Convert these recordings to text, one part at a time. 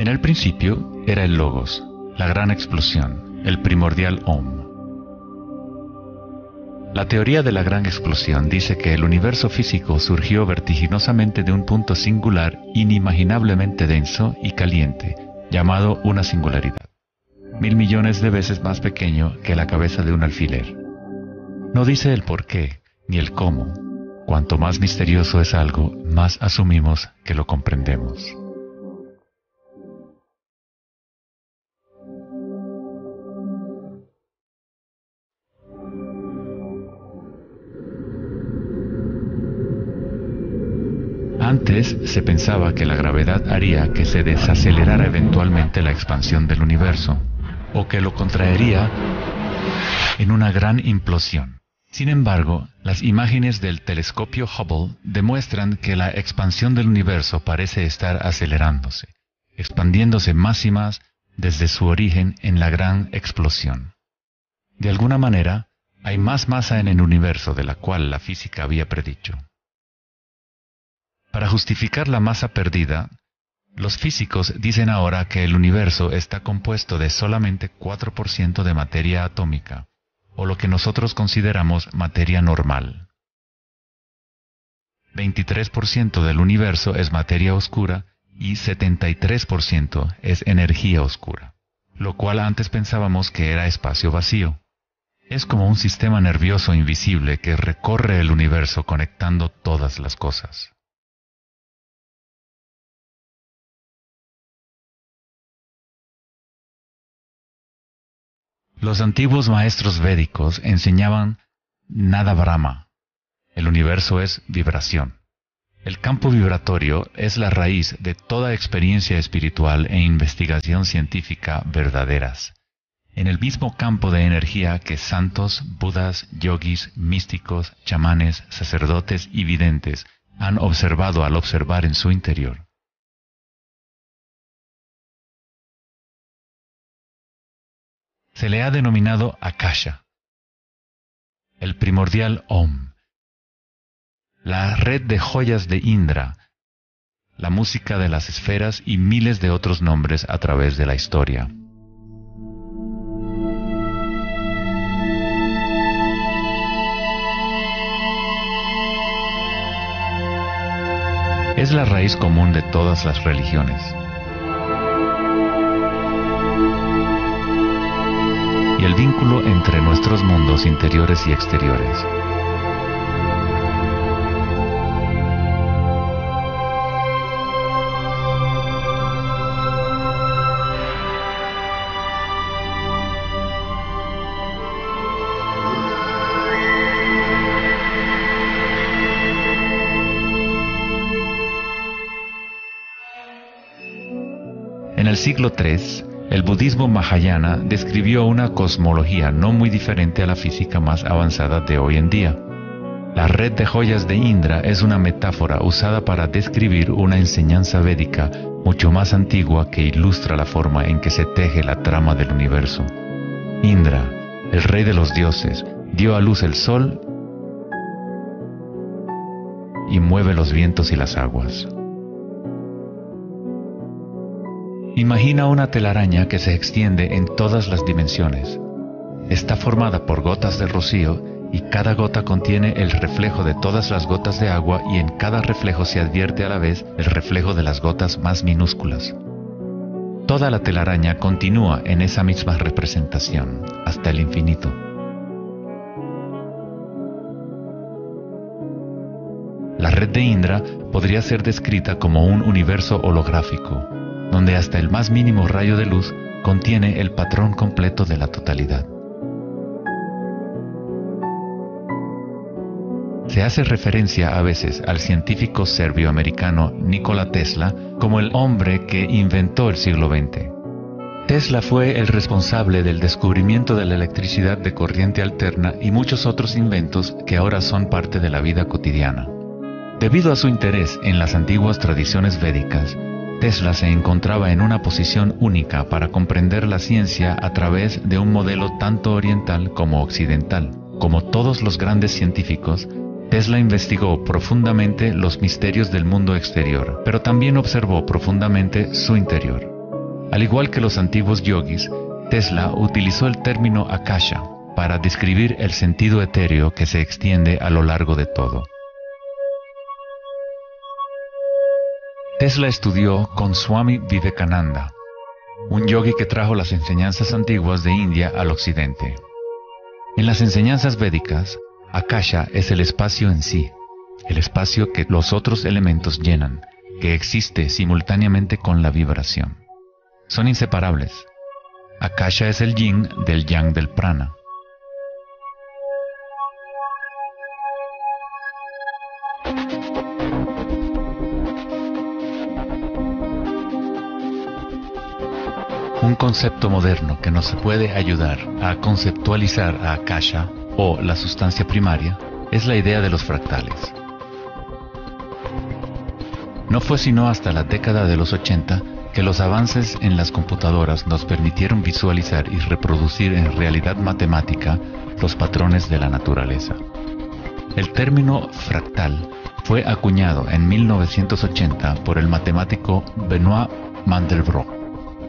En el principio era el Logos, la gran explosión, el primordial Om. La teoría de la gran explosión dice que el universo físico surgió vertiginosamente de un punto singular inimaginablemente denso y caliente, llamado una singularidad, 1000 millones de veces más pequeño que la cabeza de un alfiler. No dice el por qué, ni el cómo. Cuanto más misterioso es algo, más asumimos que lo comprendemos. Antes se pensaba que la gravedad haría que se desacelerara eventualmente la expansión del universo, o que lo contraería en una gran implosión. Sin embargo, las imágenes del telescopio Hubble demuestran que la expansión del universo parece estar acelerándose, expandiéndose más y más desde su origen en la gran explosión. De alguna manera, hay más masa en el universo de la cual la física había predicho. Para justificar la masa perdida, los físicos dicen ahora que el universo está compuesto de solamente 4% de materia atómica, o lo que nosotros consideramos materia normal. 23% del universo es materia oscura y 73% es energía oscura, lo cual antes pensábamos que era espacio vacío. Es como un sistema nervioso invisible que recorre el universo conectando todas las cosas. Los antiguos maestros védicos enseñaban Nada Brahma. El universo es vibración. El campo vibratorio es la raíz de toda experiencia espiritual e investigación científica verdaderas. En el mismo campo de energía que santos, budas, yogis, místicos, chamanes, sacerdotes y videntes han observado al observar en su interior. Se le ha denominado Akasha, el primordial Om, la red de joyas de Indra, la música de las esferas y miles de otros nombres a través de la historia. Es la raíz común de todas las religiones. Y el vínculo entre nuestros mundos interiores y exteriores. En el siglo III, el budismo Mahayana describió una cosmología no muy diferente a la física más avanzada de hoy en día. La red de joyas de Indra es una metáfora usada para describir una enseñanza védica mucho más antigua que ilustra la forma en que se teje la trama del universo. Indra, el rey de los dioses, dio a luz el sol y mueve los vientos y las aguas. Imagina una telaraña que se extiende en todas las dimensiones. Está formada por gotas de rocío y cada gota contiene el reflejo de todas las gotas de agua y en cada reflejo se advierte a la vez el reflejo de las gotas más minúsculas. Toda la telaraña continúa en esa misma representación, hasta el infinito. La red de Indra podría ser descrita como un universo holográfico, donde hasta el más mínimo rayo de luz contiene el patrón completo de la totalidad. Se hace referencia a veces al científico serbio-americano Nikola Tesla como el hombre que inventó el siglo XX. Tesla fue el responsable del descubrimiento de la electricidad de corriente alterna y muchos otros inventos que ahora son parte de la vida cotidiana. Debido a su interés en las antiguas tradiciones védicas, Tesla se encontraba en una posición única para comprender la ciencia a través de un modelo tanto oriental como occidental. Como todos los grandes científicos, Tesla investigó profundamente los misterios del mundo exterior, pero también observó profundamente su interior. Al igual que los antiguos yogis, Tesla utilizó el término akasha para describir el sentido etéreo que se extiende a lo largo de todo. Tesla estudió con Swami Vivekananda, un yogi que trajo las enseñanzas antiguas de India al occidente. En las enseñanzas védicas, akasha es el espacio en sí, el espacio que los otros elementos llenan, que existe simultáneamente con la vibración. Son inseparables. Akasha es el yin del yang del prana. Un concepto moderno que nos puede ayudar a conceptualizar a Akasha, o la sustancia primaria, es la idea de los fractales. No fue sino hasta la década de los 80 que los avances en las computadoras nos permitieron visualizar y reproducir en realidad matemática los patrones de la naturaleza. El término fractal fue acuñado en 1980 por el matemático Benoit Mandelbrot,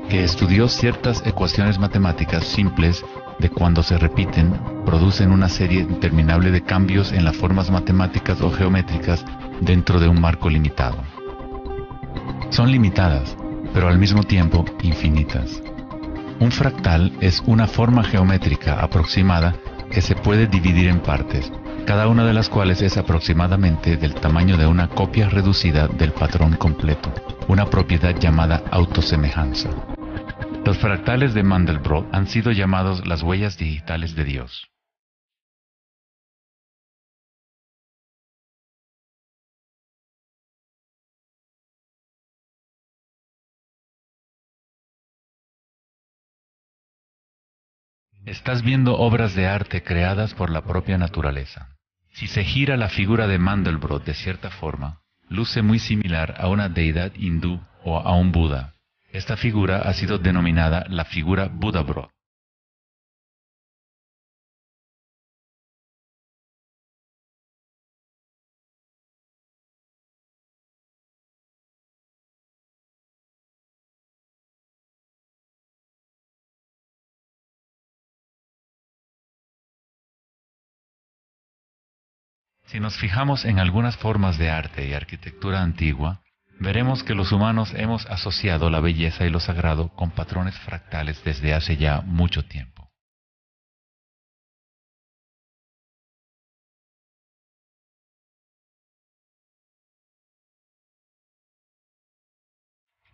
que estudió ciertas ecuaciones matemáticas simples de cuando se repiten, producen una serie interminable de cambios en las formas matemáticas o geométricas dentro de un marco limitado. Son limitadas, pero al mismo tiempo infinitas. Un fractal es una forma geométrica aproximada que se puede dividir en partes, cada una de las cuales es aproximadamente del tamaño de una copia reducida del patrón completo, una propiedad llamada autosemejanza. Los fractales de Mandelbrot han sido llamados las huellas digitales de Dios. Estás viendo obras de arte creadas por la propia naturaleza. Si se gira la figura de Mandelbrot de cierta forma, luce muy similar a una deidad hindú o a un Buda. Esta figura ha sido denominada la figura Buddha-Brot. Si nos fijamos en algunas formas de arte y arquitectura antigua, veremos que los humanos hemos asociado la belleza y lo sagrado con patrones fractales desde hace ya mucho tiempo.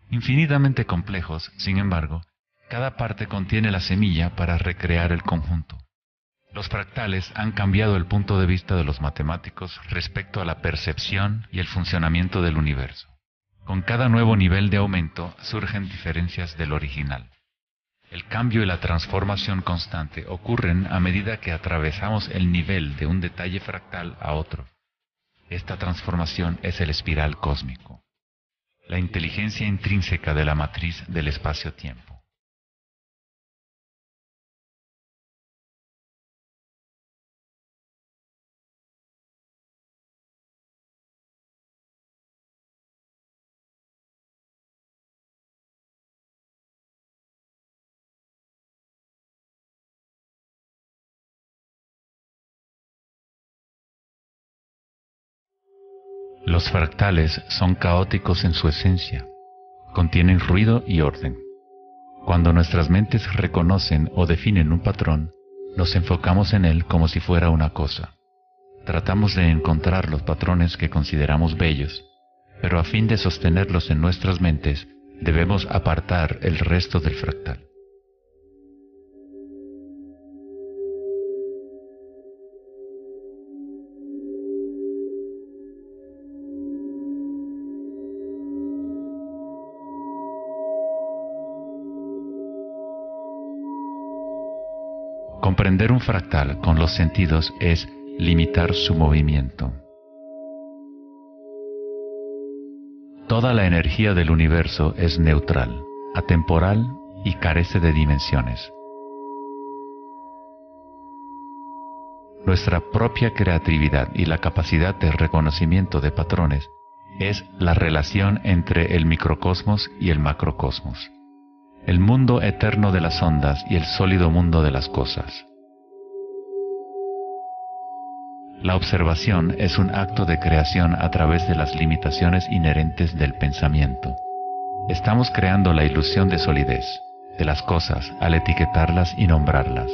Infinitamente complejos, sin embargo, cada parte contiene la semilla para recrear el conjunto. Los fractales han cambiado el punto de vista de los matemáticos respecto a la percepción y el funcionamiento del universo. Con cada nuevo nivel de aumento surgen diferencias del original. El cambio y la transformación constante ocurren a medida que atravesamos el nivel de un detalle fractal a otro. Esta transformación es el espiral cósmico, la inteligencia intrínseca de la matriz del espacio-tiempo. Los fractales son caóticos en su esencia, contienen ruido y orden. Cuando nuestras mentes reconocen o definen un patrón, nos enfocamos en él como si fuera una cosa. Tratamos de encontrar los patrones que consideramos bellos, pero a fin de sostenerlos en nuestras mentes, debemos apartar el resto del fractal. Comprender un fractal con los sentidos es limitar su movimiento. Toda la energía del universo es neutral, atemporal y carece de dimensiones. Nuestra propia creatividad y la capacidad de reconocimiento de patrones es la relación entre el microcosmos y el macrocosmos. el mundo eterno de las ondas y el sólido mundo de las cosas. La observación es un acto de creación a través de las limitaciones inherentes del pensamiento. Estamos creando la ilusión de solidez de las cosas al etiquetarlas y nombrarlas.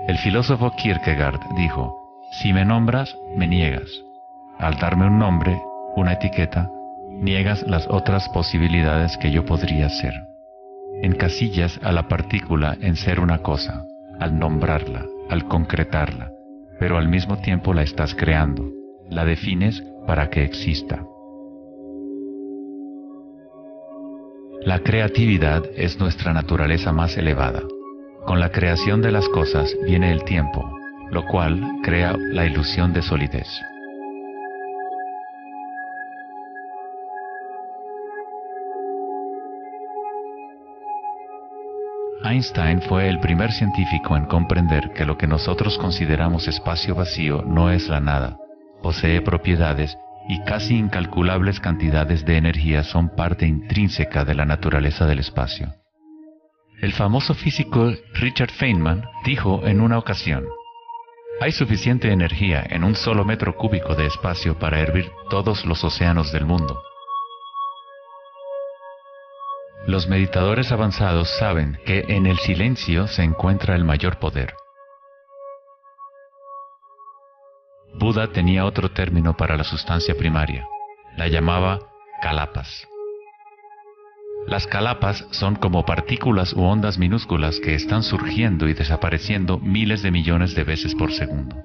El filósofo Kierkegaard dijo: si me nombras, me niegas. Al darme un nombre, una etiqueta, niegas las otras posibilidades que yo podría ser. Encasillas a la partícula en ser una cosa, al nombrarla, al concretarla, pero al mismo tiempo la estás creando, la defines para que exista. La creatividad es nuestra naturaleza más elevada. Con la creación de las cosas viene el tiempo, lo cual crea la ilusión de solidez. Einstein fue el primer científico en comprender que lo que nosotros consideramos espacio vacío no es la nada, posee propiedades y casi incalculables cantidades de energía son parte intrínseca de la naturaleza del espacio. El famoso físico Richard Feynman dijo en una ocasión: hay suficiente energía en un solo metro cúbico de espacio para hervir todos los océanos del mundo. Los meditadores avanzados saben que en el silencio se encuentra el mayor poder. Buda tenía otro término para la sustancia primaria. La llamaba kalapas. Las kalapas son como partículas u ondas minúsculas que están surgiendo y desapareciendo miles de millones de veces por segundo.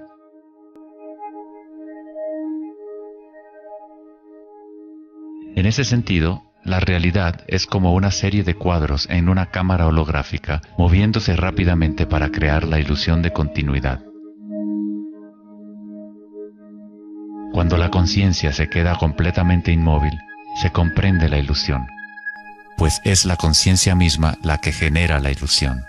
En ese sentido, la realidad es como una serie de cuadros en una cámara holográfica moviéndose rápidamente para crear la ilusión de continuidad. Cuando la conciencia se queda completamente inmóvil, se comprende la ilusión, pues es la conciencia misma la que genera la ilusión.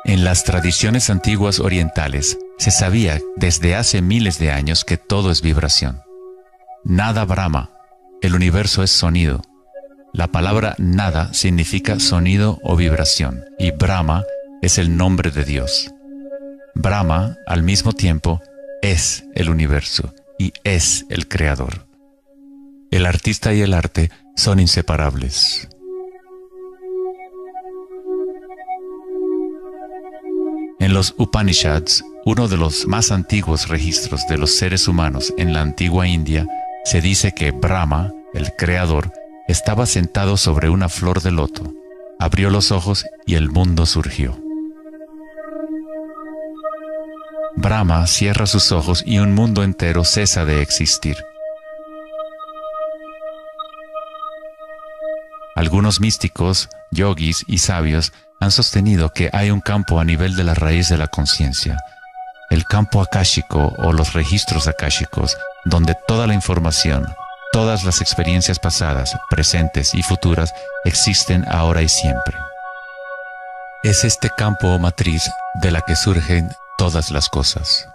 En las tradiciones antiguas orientales se sabía desde hace miles de años que todo es vibración. Nada Brahma, el universo es sonido. La palabra nada significa sonido o vibración, y Brahma es el nombre de Dios. Brahma, al mismo tiempo, es el universo y es el creador. El artista y el arte son inseparables. En los Upanishads, uno de los más antiguos registros de los seres humanos en la antigua India, se dice que Brahma, el creador, estaba sentado sobre una flor de loto, abrió los ojos y el mundo surgió. Brahma cierra sus ojos y un mundo entero cesa de existir. Algunos místicos, yogis y sabios han sostenido que hay un campo a nivel de la raíz de la conciencia, el campo akáshico o los registros akáshicos, donde toda la información, todas las experiencias pasadas, presentes y futuras existen ahora y siempre. Es este campo o matriz de la que surgen todas las cosas.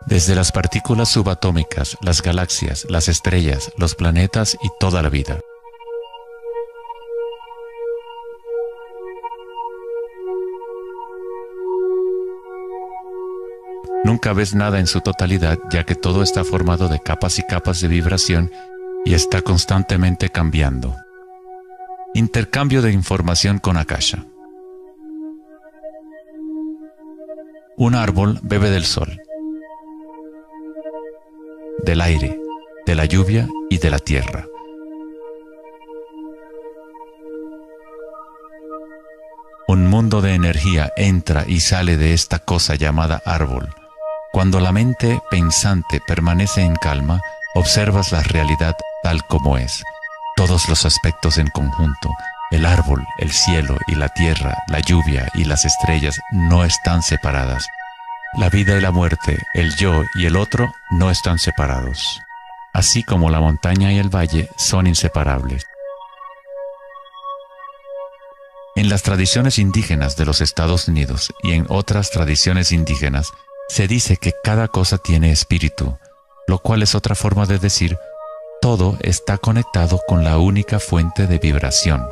Desde las partículas subatómicas, las galaxias, las estrellas, los planetas y toda la vida. Nunca ves nada en su totalidad, ya que todo está formado de capas y capas de vibración y está constantemente cambiando. Intercambio de información con Akasha. Un árbol bebe del sol, del aire, de la lluvia y de la tierra. Un Un mundo de energía entra y sale de esta cosa llamada árbol. Cuando la mente pensante permanece en calma, observas la realidad tal como es. Todos los aspectos en conjunto, el árbol, el cielo y la tierra, la lluvia y las estrellas no están separadas. La vida y la muerte, el yo y el otro no están separados. Así como la montaña y el valle son inseparables. En las tradiciones indígenas de los Estados Unidos y en otras tradiciones indígenas, se dice que cada cosa tiene espíritu, lo cual es otra forma de decir, todo está conectado con la única fuente de vibración.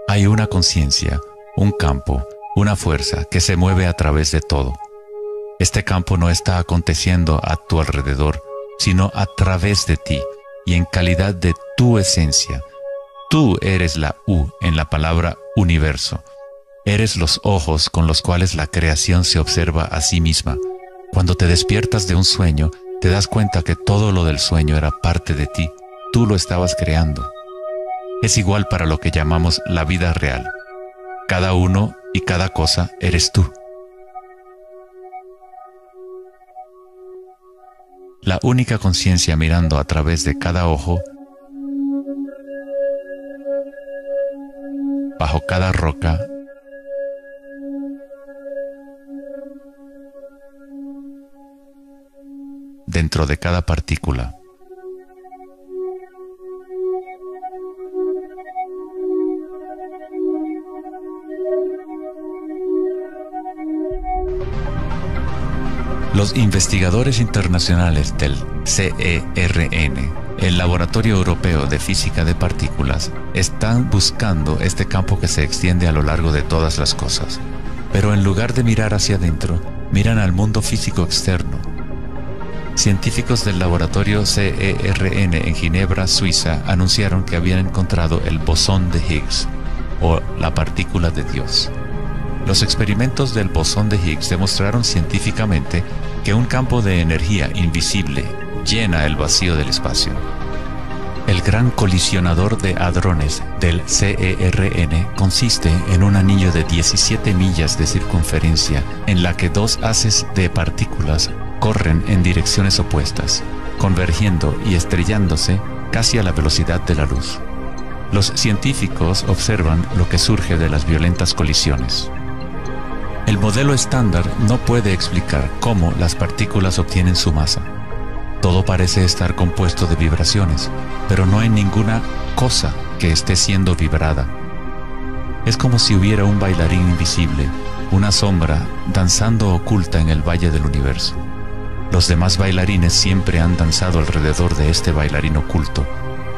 Hay una conciencia, un campo, una fuerza que se mueve a través de todo. Este campo no está aconteciendo a tu alrededor, sino a través de ti y en calidad de tu esencia. Tú eres la U en la palabra universo. Eres los ojos con los cuales la creación se observa a sí misma. Cuando te despiertas de un sueño, te das cuenta que todo lo del sueño era parte de ti. Tú lo estabas creando. Es igual para lo que llamamos la vida real. Cada uno y cada cosa eres tú. La única conciencia mirando a través de cada ojo, bajo cada roca, dentro de cada partícula. Los investigadores internacionales del CERN, el Laboratorio Europeo de Física de Partículas, están buscando este campo que se extiende a lo largo de todas las cosas. Pero en lugar de mirar hacia adentro, miran al mundo físico externo. Científicos del laboratorio CERN en Ginebra, Suiza, anunciaron que habían encontrado el bosón de Higgs, o la partícula de Dios. Los experimentos del bosón de Higgs demostraron científicamente que un campo de energía invisible llena el vacío del espacio. El gran colisionador de hadrones del CERN consiste en un anillo de 17 millas de circunferencia en la que dos haces de partículas corren en direcciones opuestas, convergiendo y estrellándose casi a la velocidad de la luz. Los científicos observan lo que surge de las violentas colisiones. El modelo estándar no puede explicar cómo las partículas obtienen su masa. Todo parece estar compuesto de vibraciones, pero no hay ninguna cosa que esté siendo vibrada. Es como si hubiera un bailarín invisible, una sombra, danzando oculta en el valle del universo. Los demás bailarines siempre han danzado alrededor de este bailarín oculto.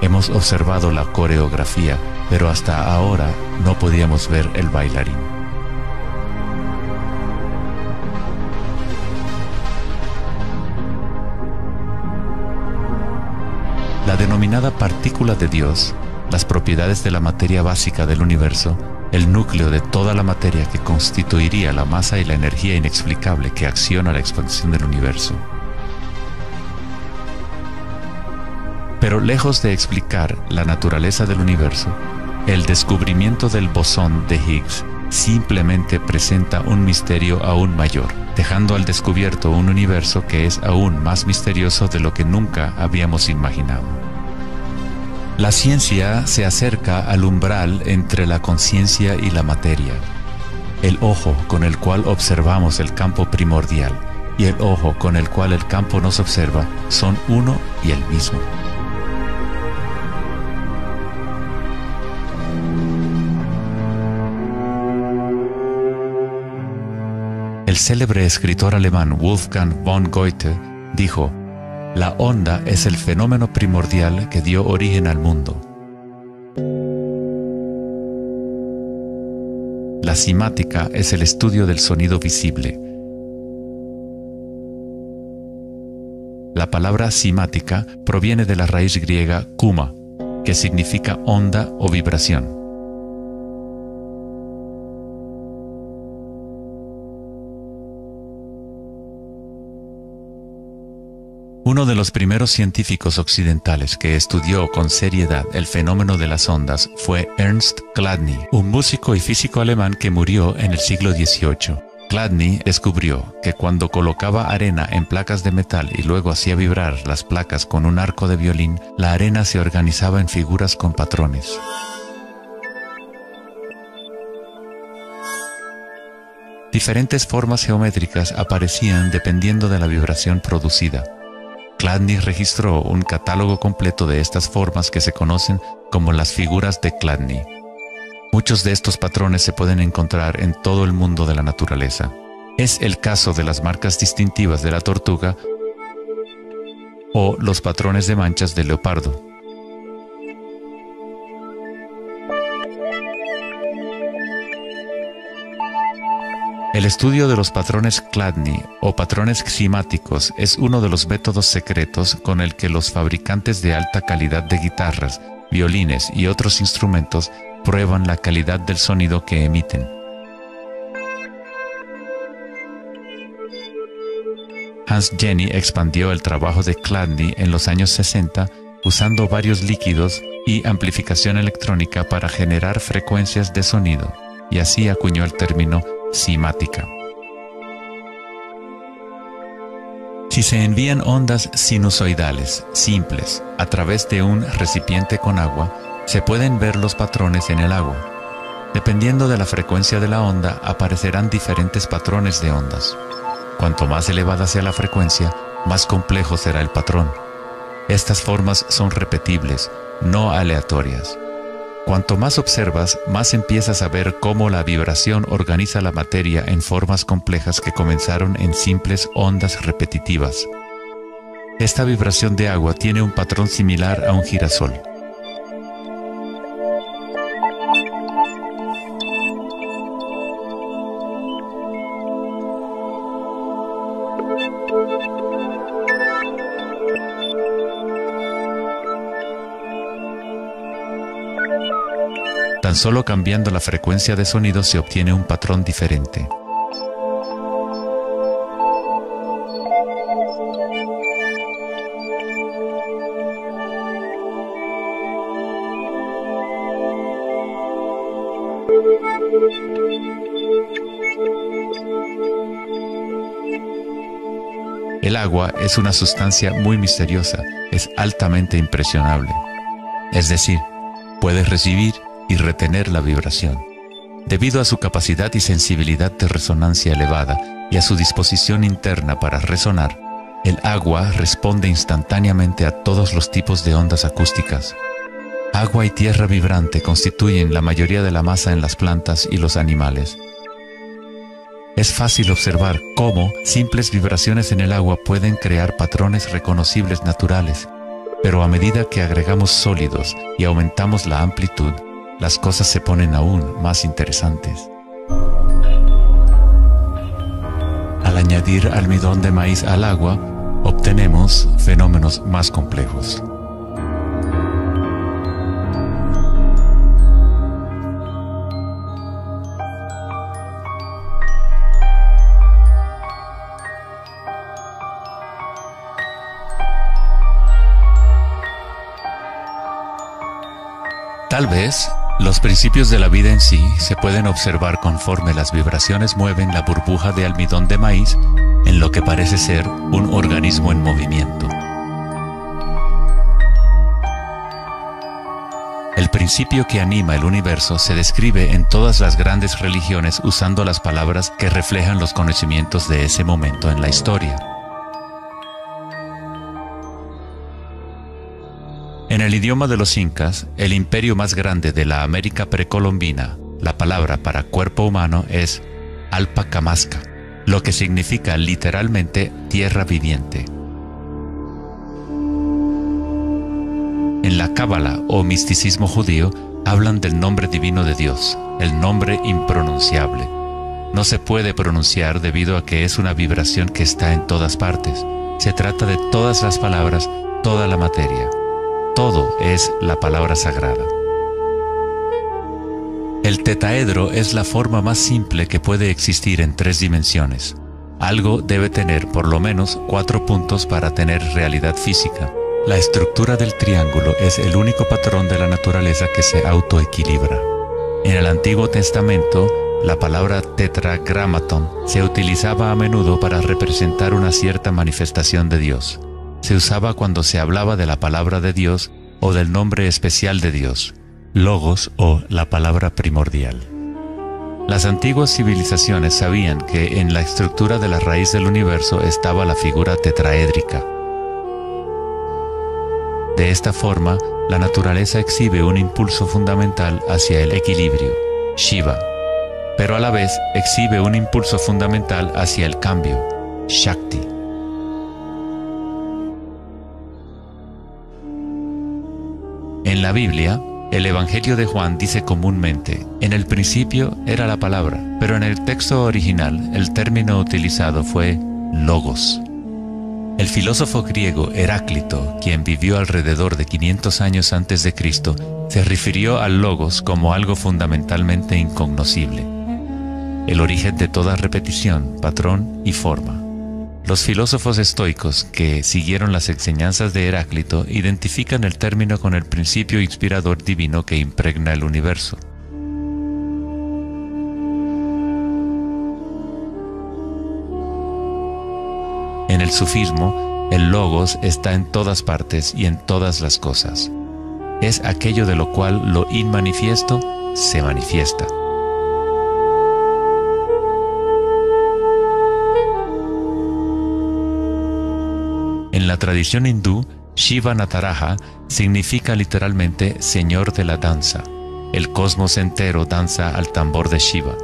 Hemos observado la coreografía, pero hasta ahora no podíamos ver el bailarín. La denominada partícula de Dios, las propiedades de la materia básica del universo, el núcleo de toda la materia que constituiría la masa y la energía inexplicable que acciona la expansión del universo. Pero lejos de explicar la naturaleza del universo, el descubrimiento del bosón de Higgs simplemente presenta un misterio aún mayor, dejando al descubierto un universo que es aún más misterioso de lo que nunca habíamos imaginado. La ciencia se acerca al umbral entre la conciencia y la materia. El ojo con el cual observamos el campo primordial y el ojo con el cual el campo nos observa son uno y el mismo. El célebre escritor alemán Wolfgang von Goethe dijo: "La onda es el fenómeno primordial que dio origen al mundo". La cimática es el estudio del sonido visible. La palabra cimática proviene de la raíz griega kuma, que significa onda o vibración. Uno de los primeros científicos occidentales que estudió con seriedad el fenómeno de las ondas fue Ernst Chladni, un músico y físico alemán que murió en el siglo XVIII. Chladni descubrió que cuando colocaba arena en placas de metal y luego hacía vibrar las placas con un arco de violín, la arena se organizaba en figuras con patrones. Diferentes formas geométricas aparecían dependiendo de la vibración producida. Chladni registró un catálogo completo de estas formas que se conocen como las figuras de Chladni. Muchos de estos patrones se pueden encontrar en todo el mundo de la naturaleza. Es el caso de las marcas distintivas de la tortuga o los patrones de manchas del leopardo. El estudio de los patrones Chladni o patrones ximáticos es uno de los métodos secretos con el que los fabricantes de alta calidad de guitarras, violines y otros instrumentos prueban la calidad del sonido que emiten. Hans Jenny expandió el trabajo de Chladni en los años 60 usando varios líquidos y amplificación electrónica para generar frecuencias de sonido, y así acuñó el término cimática. Si se envían ondas sinusoidales simples a través de un recipiente con agua, se pueden ver los patrones en el agua. Dependiendo de la frecuencia de la onda, aparecerán diferentes patrones de ondas. Cuanto más elevada sea la frecuencia, más complejo será el patrón. Estas formas son repetibles, no aleatorias. Cuanto más observas, más empiezas a ver cómo la vibración organiza la materia en formas complejas que comenzaron en simples ondas repetitivas. Esta vibración de agua tiene un patrón similar a un girasol. Tan solo cambiando la frecuencia de sonido se obtiene un patrón diferente. El agua es una sustancia muy misteriosa, es altamente impresionable. Es decir, puede recibir y retener la vibración. Debido a su capacidad y sensibilidad de resonancia elevada y a su disposición interna para resonar, el agua responde instantáneamente a todos los tipos de ondas acústicas. Agua y tierra vibrante constituyen la mayoría de la masa en las plantas y los animales. Es fácil observar cómo simples vibraciones en el agua pueden crear patrones reconocibles naturales, pero a medida que agregamos sólidos y aumentamos la amplitud, las cosas se ponen aún más interesantes. Al añadir almidón de maíz al agua, obtenemos fenómenos más complejos. Tal vez, los principios de la vida en sí se pueden observar conforme las vibraciones mueven la burbuja de almidón de maíz en lo que parece ser un organismo en movimiento. El principio que anima el universo se describe en todas las grandes religiones usando las palabras que reflejan los conocimientos de ese momento en la historia. En el idioma de los incas, el imperio más grande de la América precolombina, la palabra para cuerpo humano es Alpacamasca, lo que significa literalmente tierra viviente. En la Cábala o misticismo judío, hablan del nombre divino de Dios, el nombre impronunciable. No se puede pronunciar debido a que es una vibración que está en todas partes. Se trata de todas las palabras, toda la materia. Todo es la palabra sagrada. El tetaedro es la forma más simple que puede existir en 3 dimensiones. Algo debe tener por lo menos 4 puntos para tener realidad física. La estructura del triángulo es el único patrón de la naturaleza que se autoequilibra. En el Antiguo Testamento, la palabra tetragramaton se utilizaba a menudo para representar una cierta manifestación de Dios. Se usaba cuando se hablaba de la palabra de Dios o del nombre especial de Dios, logos o la palabra primordial. Las antiguas civilizaciones sabían que en la estructura de la raíz del universo estaba la figura tetraédrica. De esta forma, la naturaleza exhibe un impulso fundamental hacia el equilibrio, Shiva, pero a la vez exhibe un impulso fundamental hacia el cambio, Shakti. En la Biblia, el Evangelio de Juan dice comúnmente, en el principio era la palabra, pero en el texto original el término utilizado fue logos. El filósofo griego Heráclito, quien vivió alrededor de 500 años antes de Cristo, se refirió al logos como algo fundamentalmente incognoscible, el origen de toda repetición, patrón y forma. Los filósofos estoicos que siguieron las enseñanzas de Heráclito identifican el término con el principio inspirador divino que impregna el universo. En el sufismo, el logos está en todas partes y en todas las cosas. Es aquello de lo cual lo inmanifiesto se manifiesta. En la tradición hindú, Shiva Nataraja significa literalmente Señor de la danza. El cosmos entero danza al tambor de Shiva.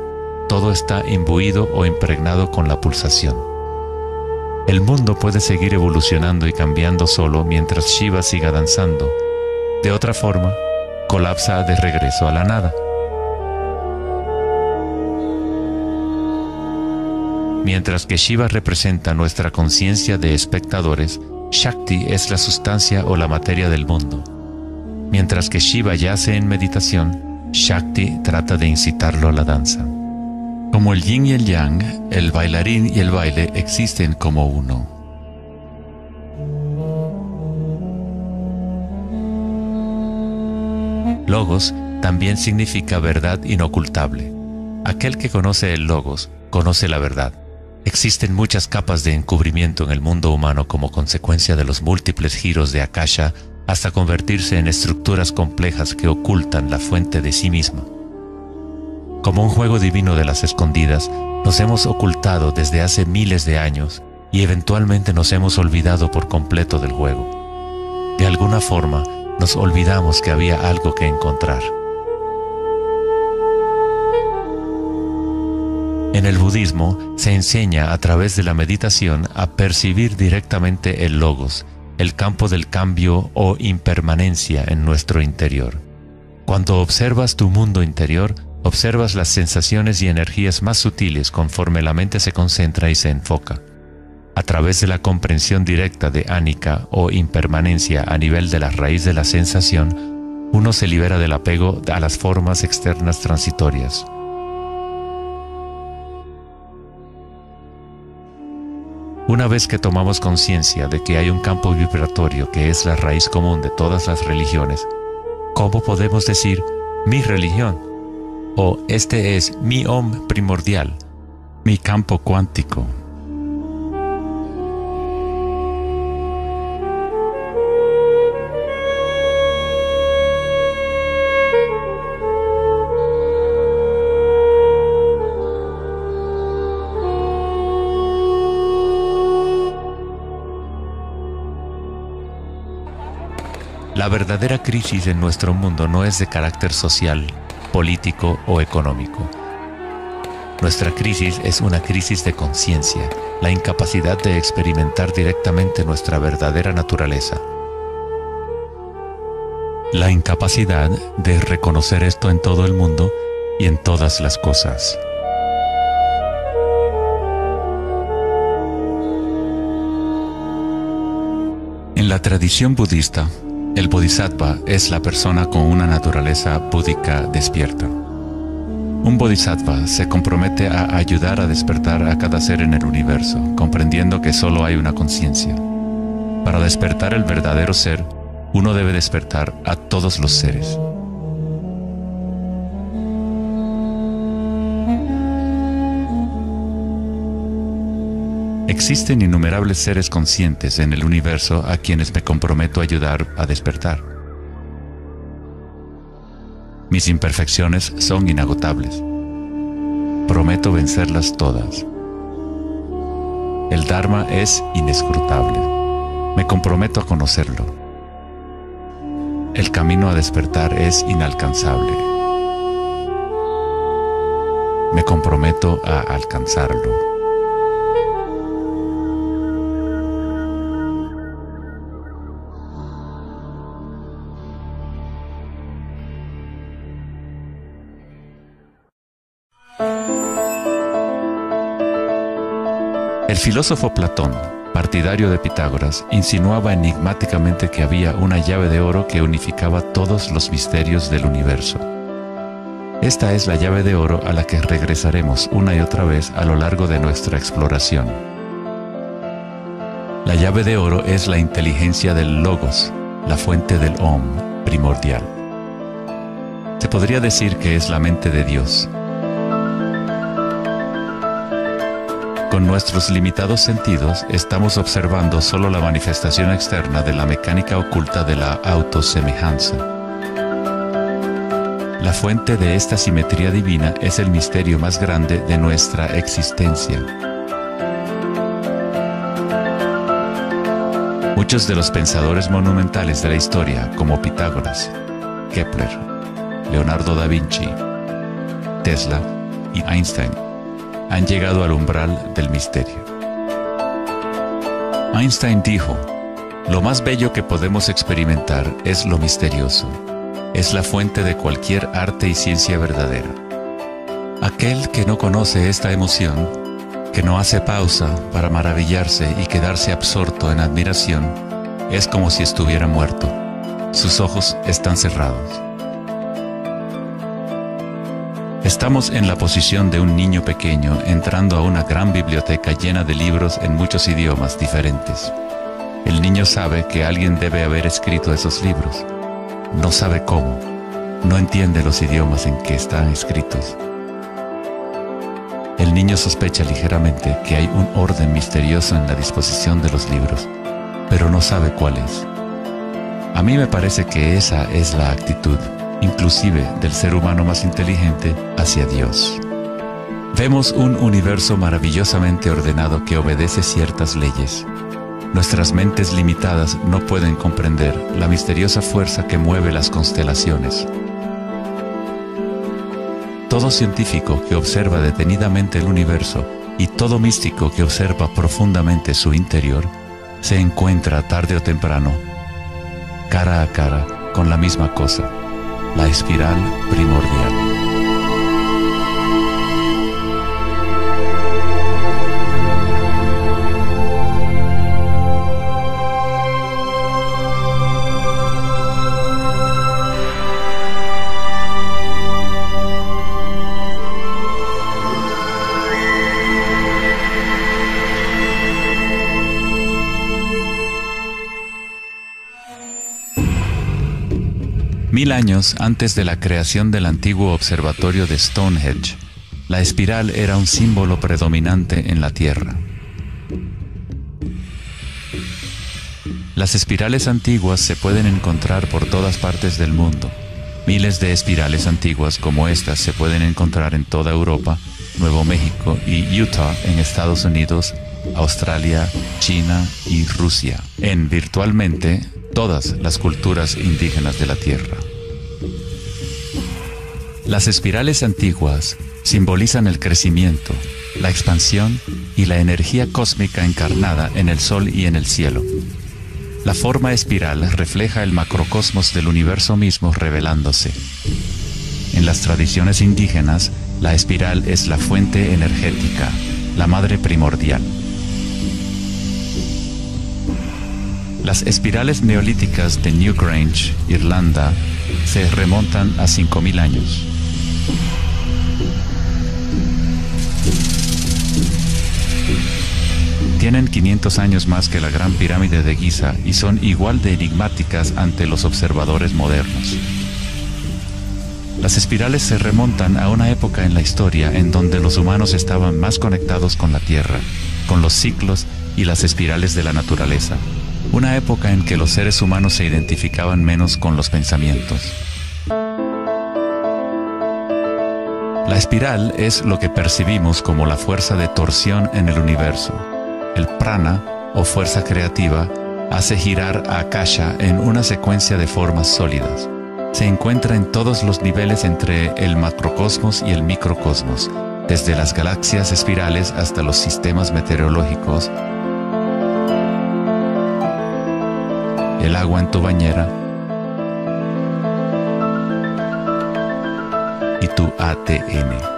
Todo está imbuido o impregnado con la pulsación. El mundo puede seguir evolucionando y cambiando solo mientras Shiva siga danzando. De otra forma, colapsa de regreso a la nada. Mientras que Shiva representa nuestra conciencia de espectadores, Shakti es la sustancia o la materia del mundo. Mientras que Shiva yace en meditación, Shakti trata de incitarlo a la danza. Como el yin y el yang, el bailarín y el baile existen como uno. Logos también significa verdad inocultable. Aquel que conoce el logos, conoce la verdad. Existen muchas capas de encubrimiento en el mundo humano como consecuencia de los múltiples giros de Akasha hasta convertirse en estructuras complejas que ocultan la fuente de sí misma. Como un juego divino de las escondidas, nos hemos ocultado desde hace miles de años y eventualmente nos hemos olvidado por completo del juego. De alguna forma, nos olvidamos que había algo que encontrar. En el budismo se enseña a través de la meditación a percibir directamente el logos, el campo del cambio o impermanencia en nuestro interior. Cuando observas tu mundo interior, observas las sensaciones y energías más sutiles conforme la mente se concentra y se enfoca. A través de la comprensión directa de anicca o impermanencia a nivel de la raíz de la sensación, uno se libera del apego a las formas externas transitorias. Una vez que tomamos conciencia de que hay un campo vibratorio que es la raíz común de todas las religiones, ¿cómo podemos decir mi religión? O este es mi Om primordial, mi campo cuántico. La verdadera crisis en nuestro mundo no es de carácter social, político o económico. Nuestra crisis es una crisis de conciencia, la incapacidad de experimentar directamente nuestra verdadera naturaleza. La incapacidad de reconocer esto en todo el mundo y en todas las cosas. En la tradición budista, el bodhisattva es la persona con una naturaleza búdica despierta. Un bodhisattva se compromete a ayudar a despertar a cada ser en el universo, comprendiendo que solo hay una conciencia. Para despertar el verdadero ser, uno debe despertar a todos los seres. Existen innumerables seres conscientes en el universo a quienes me comprometo a ayudar a despertar. Mis imperfecciones son inagotables. Prometo vencerlas todas. El Dharma es inescrutable. Me comprometo a conocerlo. El camino a despertar es inalcanzable. Me comprometo a alcanzarlo. El filósofo Platón, partidario de Pitágoras, insinuaba enigmáticamente que había una llave de oro que unificaba todos los misterios del universo. Esta es la llave de oro a la que regresaremos una y otra vez a lo largo de nuestra exploración. La llave de oro es la inteligencia del Logos, la fuente del Om primordial. Se podría decir que es la mente de Dios. Con nuestros limitados sentidos, estamos observando solo la manifestación externa de la mecánica oculta de la autosemejanza. La fuente de esta simetría divina es el misterio más grande de nuestra existencia. Muchos de los pensadores monumentales de la historia, como Pitágoras, Kepler, Leonardo da Vinci, Tesla y Einstein, han llegado al umbral del misterio. Einstein dijo: "Lo más bello que podemos experimentar es lo misterioso. Es la fuente de cualquier arte y ciencia verdadera". Aquel que no conoce esta emoción, que no hace pausa para maravillarse y quedarse absorto en admiración, es como si estuviera muerto. Sus ojos están cerrados. Estamos en la posición de un niño pequeño entrando a una gran biblioteca llena de libros en muchos idiomas diferentes. El niño sabe que alguien debe haber escrito esos libros. No sabe cómo. No entiende los idiomas en que están escritos. El niño sospecha ligeramente que hay un orden misterioso en la disposición de los libros, pero no sabe cuál es. A mí me parece que esa es la actitud, inclusive del ser humano más inteligente, hacia Dios. Vemos un universo maravillosamente ordenado que obedece ciertas leyes. Nuestras mentes limitadas no pueden comprender la misteriosa fuerza que mueve las constelaciones. Todo científico que observa detenidamente el universo y todo místico que observa profundamente su interior se encuentra tarde o temprano, cara a cara, con la misma cosa: la espiral primordial. Mil años antes de la creación del antiguo observatorio de Stonehenge, la espiral era un símbolo predominante en la Tierra. Las espirales antiguas se pueden encontrar por todas partes del mundo. Miles de espirales antiguas como estas se pueden encontrar en toda Europa, Nuevo México y Utah en Estados Unidos, Australia, China y Rusia, en virtualmente todas las culturas indígenas de la Tierra. Las espirales antiguas simbolizan el crecimiento, la expansión y la energía cósmica encarnada en el Sol y en el cielo. La forma espiral refleja el macrocosmos del universo mismo revelándose. En las tradiciones indígenas, la espiral es la fuente energética, la madre primordial. Las espirales neolíticas de Newgrange, Irlanda, se remontan a 5000 años. 500 años más que la Gran Pirámide de Giza y son igual de enigmáticas ante los observadores modernos. Las espirales se remontan a una época en la historia en donde los humanos estaban más conectados con la Tierra, con los ciclos y las espirales de la naturaleza. Una época en que los seres humanos se identificaban menos con los pensamientos. La espiral es lo que percibimos como la fuerza de torsión en el universo. El prana, o fuerza creativa, hace girar a Akasha en una secuencia de formas sólidas. Se encuentra en todos los niveles entre el macrocosmos y el microcosmos, desde las galaxias espirales hasta los sistemas meteorológicos, el agua en tu bañera y tu ATN.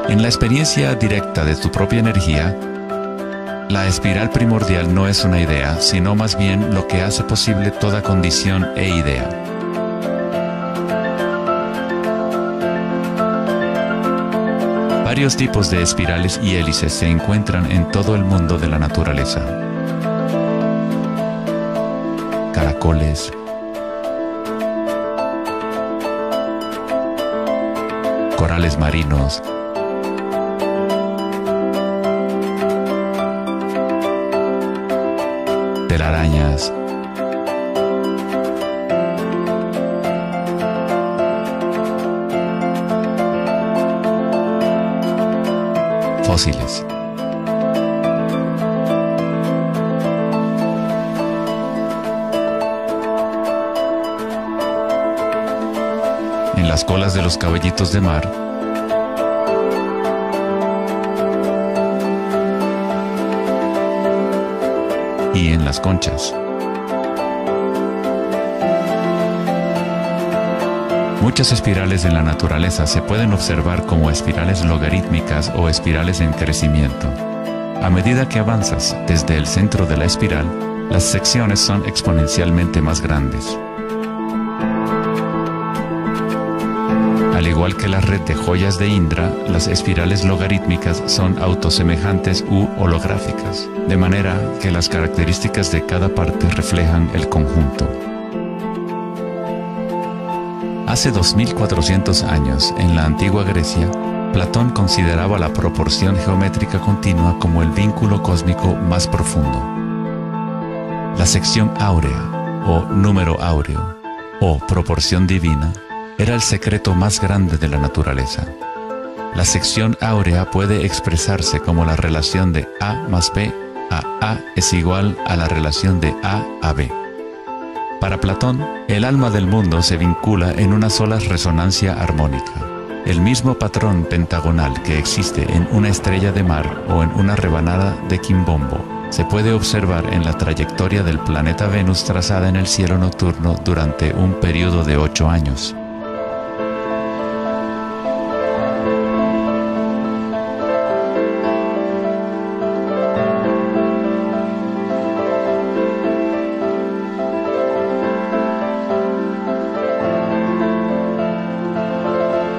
En la experiencia directa de tu propia energía, la espiral primordial no es una idea, sino más bien lo que hace posible toda condición e idea. Varios tipos de espirales y hélices se encuentran en todo el mundo de la naturaleza. Caracoles, corales marinos, telarañas, fósiles. En las colas de los caballitos de mar, y en las conchas. Muchas espirales en la naturaleza se pueden observar como espirales logarítmicas o espirales en crecimiento. A medida que avanzas desde el centro de la espiral, las secciones son exponencialmente más grandes. Al igual que la red de joyas de Indra, las espirales logarítmicas son autosemejantes u holográficas, de manera que las características de cada parte reflejan el conjunto. Hace 2400 años, en la antigua Grecia, Platón consideraba la proporción geométrica continua como el vínculo cósmico más profundo. La sección áurea, o número áureo, o proporción divina, era el secreto más grande de la naturaleza. La sección áurea puede expresarse como la relación de A más B a es igual a la relación de A B. Para Platón, el alma del mundo se vincula en una sola resonancia armónica. El mismo patrón pentagonal que existe en una estrella de mar o en una rebanada de quimbombo se puede observar en la trayectoria del planeta Venus trazada en el cielo nocturno durante un periodo de 8 años.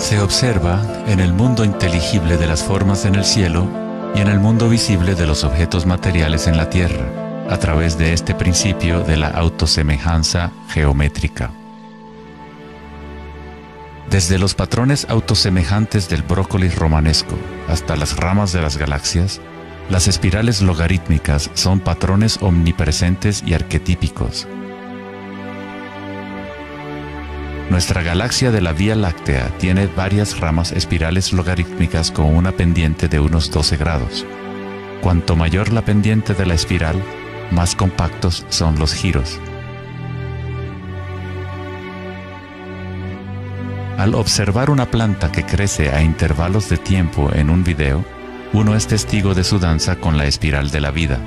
Se observa en el mundo inteligible de las formas en el cielo y en el mundo visible de los objetos materiales en la tierra, a través de este principio de la autosemejanza geométrica. Desde los patrones autosemejantes del brócoli romanesco hasta las ramas de las galaxias, las espirales logarítmicas son patrones omnipresentes y arquetípicos. Nuestra galaxia de la Vía Láctea tiene varias ramas espirales logarítmicas con una pendiente de unos 12 grados. Cuanto mayor la pendiente de la espiral, más compactos son los giros. Al observar una planta que crece a intervalos de tiempo en un video, uno es testigo de su danza con la espiral de la vida.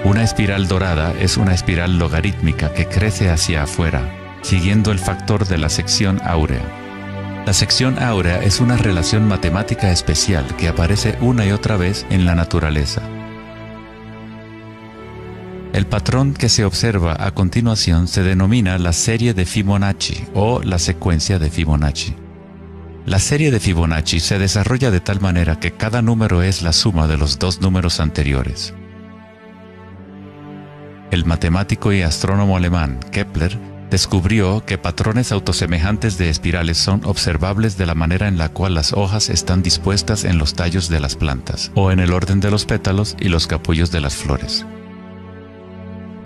Una espiral dorada es una espiral logarítmica que crece hacia afuera, siguiendo el factor de la sección áurea. La sección áurea es una relación matemática especial que aparece una y otra vez en la naturaleza. El patrón que se observa a continuación se denomina la serie de Fibonacci o la secuencia de Fibonacci. La serie de Fibonacci se desarrolla de tal manera que cada número es la suma de los dos números anteriores. El matemático y astrónomo alemán Kepler descubrió que patrones autosemejantes de espirales son observables de la manera en la cual las hojas están dispuestas en los tallos de las plantas, o en el orden de los pétalos y los capullos de las flores.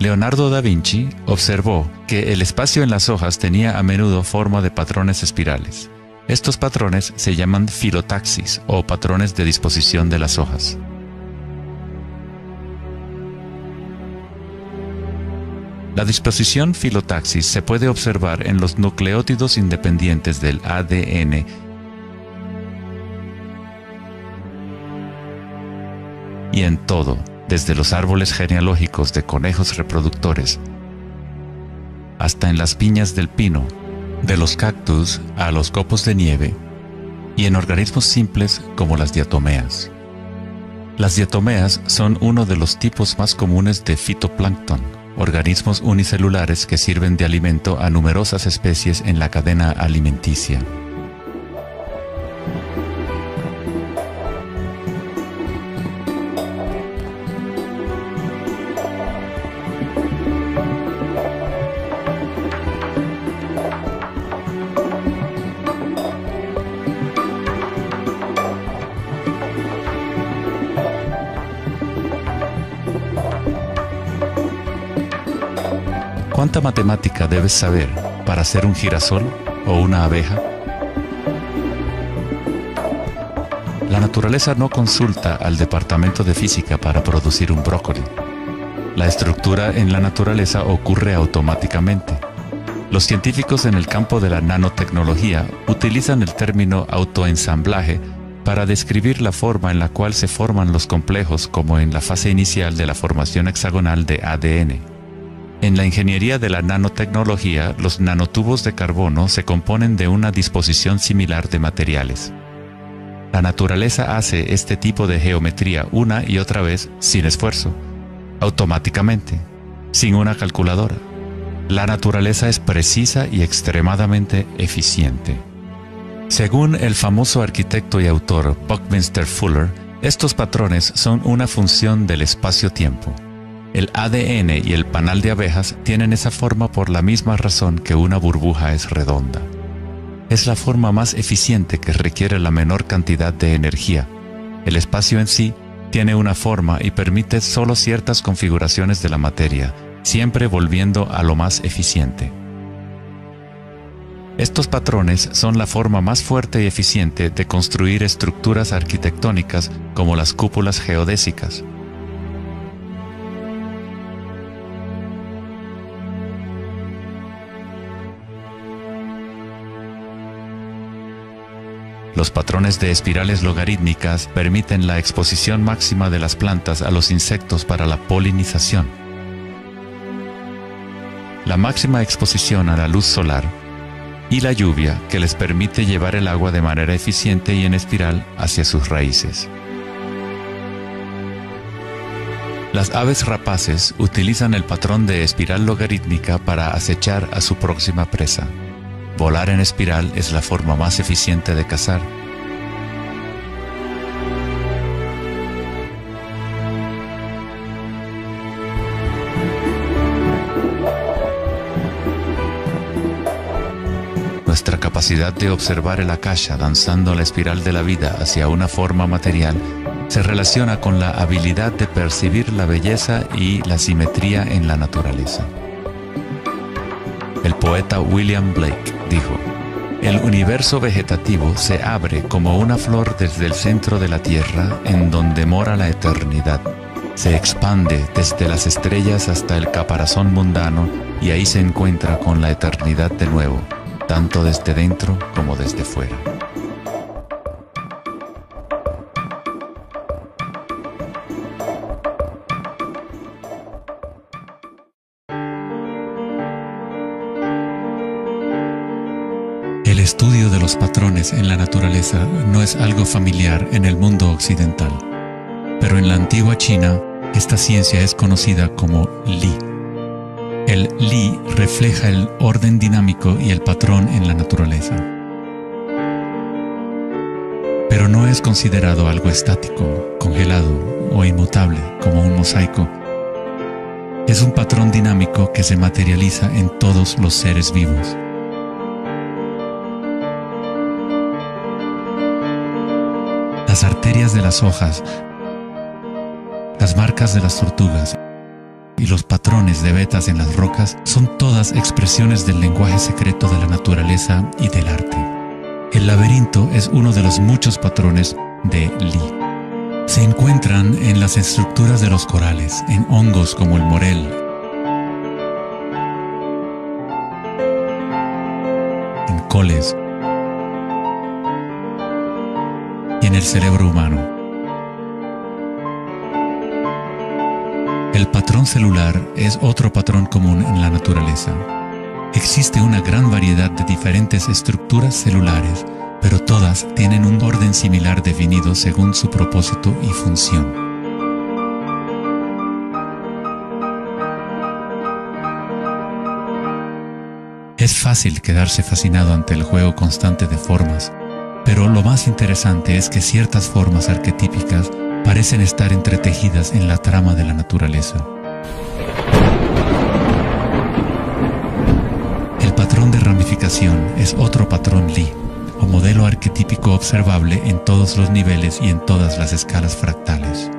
Leonardo da Vinci observó que el espacio en las hojas tenía a menudo forma de patrones espirales. Estos patrones se llaman filotaxis o patrones de disposición de las hojas. La disposición filotaxis se puede observar en los nucleótidos independientes del ADN y en todo, desde los árboles genealógicos de conejos reproductores hasta en las piñas del pino, de los cactus a los copos de nieve, y en organismos simples como las diatomeas. Las diatomeas son uno de los tipos más comunes de fitoplancton, organismos unicelulares que sirven de alimento a numerosas especies en la cadena alimenticia. ¿Cuánta matemática debes saber para ser un girasol o una abeja? La naturaleza no consulta al departamento de física para producir un brócoli. La estructura en la naturaleza ocurre automáticamente. Los científicos en el campo de la nanotecnología utilizan el término autoensamblaje para describir la forma en la cual se forman los complejos, como en la fase inicial de la formación hexagonal de ADN. En la ingeniería de la nanotecnología, los nanotubos de carbono se componen de una disposición similar de materiales. La naturaleza hace este tipo de geometría una y otra vez sin esfuerzo, automáticamente, sin una calculadora. La naturaleza es precisa y extremadamente eficiente. Según el famoso arquitecto y autor Buckminster Fuller, estos patrones son una función del espacio-tiempo. El ADN y el panal de abejas tienen esa forma por la misma razón que una burbuja es redonda. Es la forma más eficiente que requiere la menor cantidad de energía. El espacio en sí tiene una forma y permite solo ciertas configuraciones de la materia, siempre volviendo a lo más eficiente. Estos patrones son la forma más fuerte y eficiente de construir estructuras arquitectónicas como las cúpulas geodésicas. Los patrones de espirales logarítmicas permiten la exposición máxima de las plantas a los insectos para la polinización. La máxima exposición a la luz solar y la lluvia que les permite llevar el agua de manera eficiente y en espiral hacia sus raíces. Las aves rapaces utilizan el patrón de espiral logarítmica para acechar a su próxima presa. Volar en espiral es la forma más eficiente de cazar. Nuestra capacidad de observar el akasha danzando la espiral de la vida hacia una forma material se relaciona con la habilidad de percibir la belleza y la simetría en la naturaleza. El poeta William Blake dijo: "El universo vegetativo se abre como una flor desde el centro de la tierra en donde mora la eternidad. Se expande desde las estrellas hasta el caparazón mundano y ahí se encuentra con la eternidad de nuevo, tanto desde dentro como desde fuera". los patrones en la naturaleza no es algo familiar en el mundo occidental, pero en la antigua China, esta ciencia es conocida como Li. El Li refleja el orden dinámico y el patrón en la naturaleza. Pero no es considerado algo estático, congelado o inmutable como un mosaico. Es un patrón dinámico que se materializa en todos los seres vivos. Las arterias de las hojas, las marcas de las tortugas y los patrones de vetas en las rocas son todas expresiones del lenguaje secreto de la naturaleza y del arte. El laberinto es uno de los muchos patrones de Li. Se encuentran en las estructuras de los corales, en hongos como el morel, en coles y en el cerebro humano. El patrón celular es otro patrón común en la naturaleza. Existe una gran variedad de diferentes estructuras celulares, pero todas tienen un orden similar definido según su propósito y función. Es fácil quedarse fascinado ante el juego constante de formas, pero lo más interesante es que ciertas formas arquetípicas parecen estar entretejidas en la trama de la naturaleza. El patrón de ramificación es otro patrón Li, o modelo arquetípico observable en todos los niveles y en todas las escalas fractales.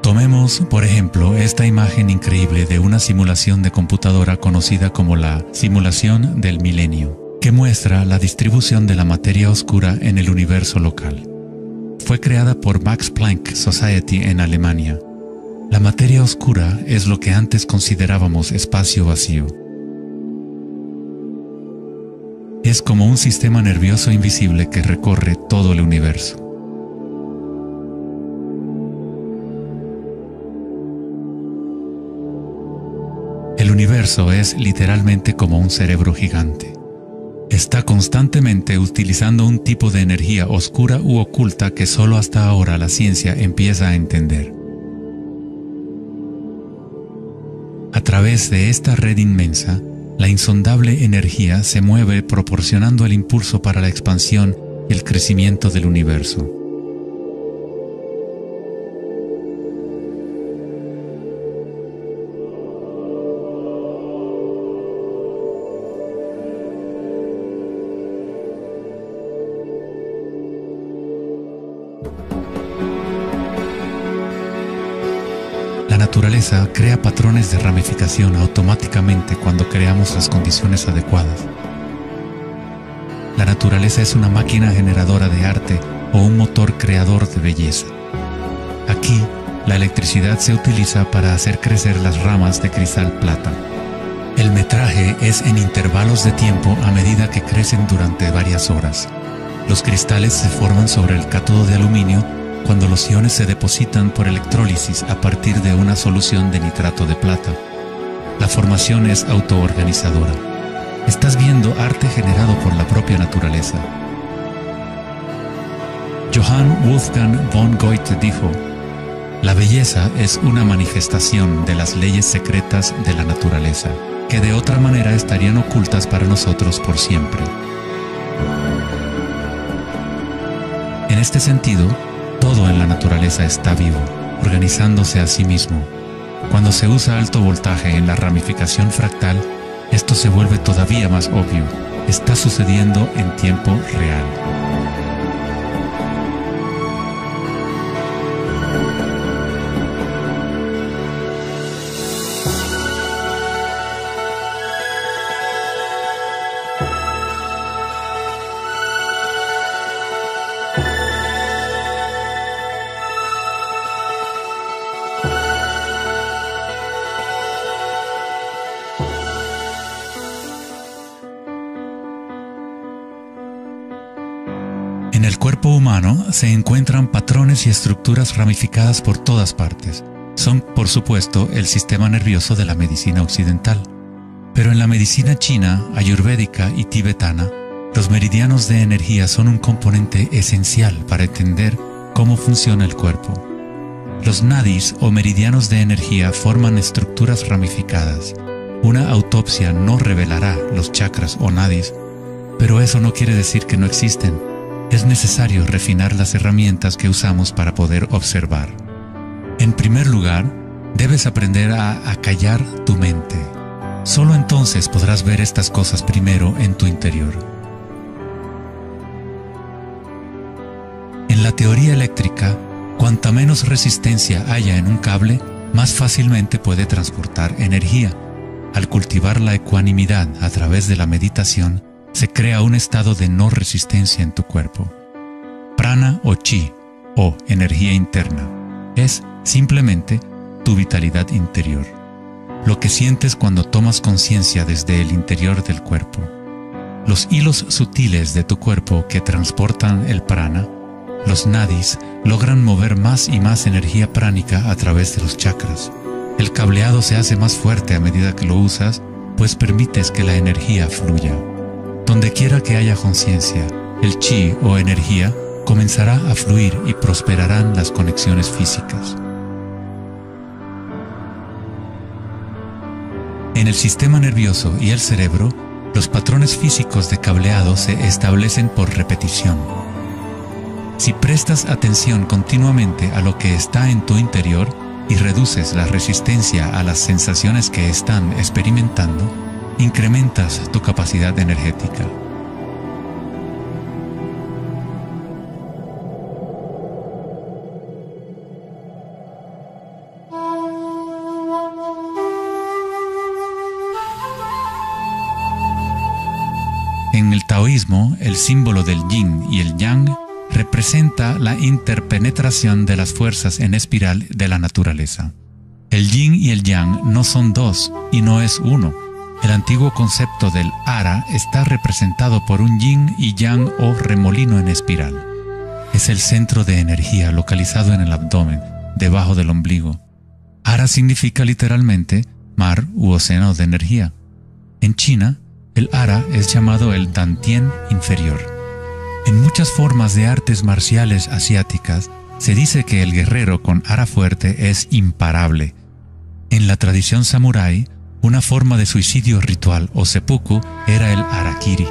Tomemos, por ejemplo, esta imagen increíble de una simulación de computadora conocida como la simulación del milenio, que muestra la distribución de la materia oscura en el universo local. Fue creada por Max Planck Society en Alemania. La materia oscura es lo que antes considerábamos espacio vacío. Es como un sistema nervioso invisible que recorre todo el universo. El universo es literalmente como un cerebro gigante. Está constantemente utilizando un tipo de energía oscura u oculta que solo hasta ahora la ciencia empieza a entender. A través de esta red inmensa, la insondable energía se mueve proporcionando el impulso para la expansión y el crecimiento del universo. La naturaleza crea patrones de ramificación automáticamente cuando creamos las condiciones adecuadas. La naturaleza es una máquina generadora de arte o un motor creador de belleza. Aquí, la electricidad se utiliza para hacer crecer las ramas de cristal plata. El metraje es en intervalos de tiempo a medida que crecen durante varias horas. Los cristales se forman sobre el cátodo de aluminio cuando los iones se depositan por electrólisis a partir de una solución de nitrato de plata. La formación es autoorganizadora. Estás viendo arte generado por la propia naturaleza. Johann Wolfgang von Goethe dijo: "La belleza es una manifestación de las leyes secretas de la naturaleza, que de otra manera estarían ocultas para nosotros por siempre". En este sentido, todo en la naturaleza está vivo, organizándose a sí mismo. Cuando se usa alto voltaje en la ramificación fractal, esto se vuelve todavía más obvio. Está sucediendo en tiempo real. el cuerpo humano se encuentran patrones y estructuras ramificadas por todas partes. Son, por supuesto, el sistema nervioso de la medicina occidental. Pero en la medicina china, ayurvédica y tibetana, los meridianos de energía son un componente esencial para entender cómo funciona el cuerpo. Los nadis o meridianos de energía forman estructuras ramificadas. Una autopsia no revelará los chakras o nadis, pero eso no quiere decir que no existen. Es necesario refinar las herramientas que usamos para poder observar. En primer lugar, debes aprender a acallar tu mente. Solo entonces podrás ver estas cosas primero en tu interior. En la teoría eléctrica, cuanta menos resistencia haya en un cable, más fácilmente puede transportar energía. Al cultivar la ecuanimidad a través de la meditación, se crea un estado de no resistencia en tu cuerpo. Prana o chi, o energía interna, es simplemente tu vitalidad interior. Lo que sientes cuando tomas conciencia desde el interior del cuerpo. Los hilos sutiles de tu cuerpo que transportan el prana, los nadis, logran mover más y más energía pránica a través de los chakras. El cableado se hace más fuerte a medida que lo usas, pues permites que la energía fluya. Donde quiera que haya conciencia, el chi o energía comenzará a fluir y prosperarán las conexiones físicas. En el sistema nervioso y el cerebro, los patrones físicos de cableado se establecen por repetición. Si prestas atención continuamente a lo que está en tu interior y reduces la resistencia a las sensaciones que están experimentando, incrementas tu capacidad energética. En el taoísmo, el símbolo del yin y el yang representa la interpenetración de las fuerzas en espiral de la naturaleza. El yin y el yang no son dos y no es uno. El antiguo concepto del ara está representado por un yin y yang o remolino en espiral. Es el centro de energía localizado en el abdomen, debajo del ombligo. Ara significa literalmente mar u océano de energía. En China, el ara es llamado el Dantien inferior. En muchas formas de artes marciales asiáticas, se dice que el guerrero con ara fuerte es imparable. En la tradición samurái, una forma de suicidio ritual o seppuku era el harakiri.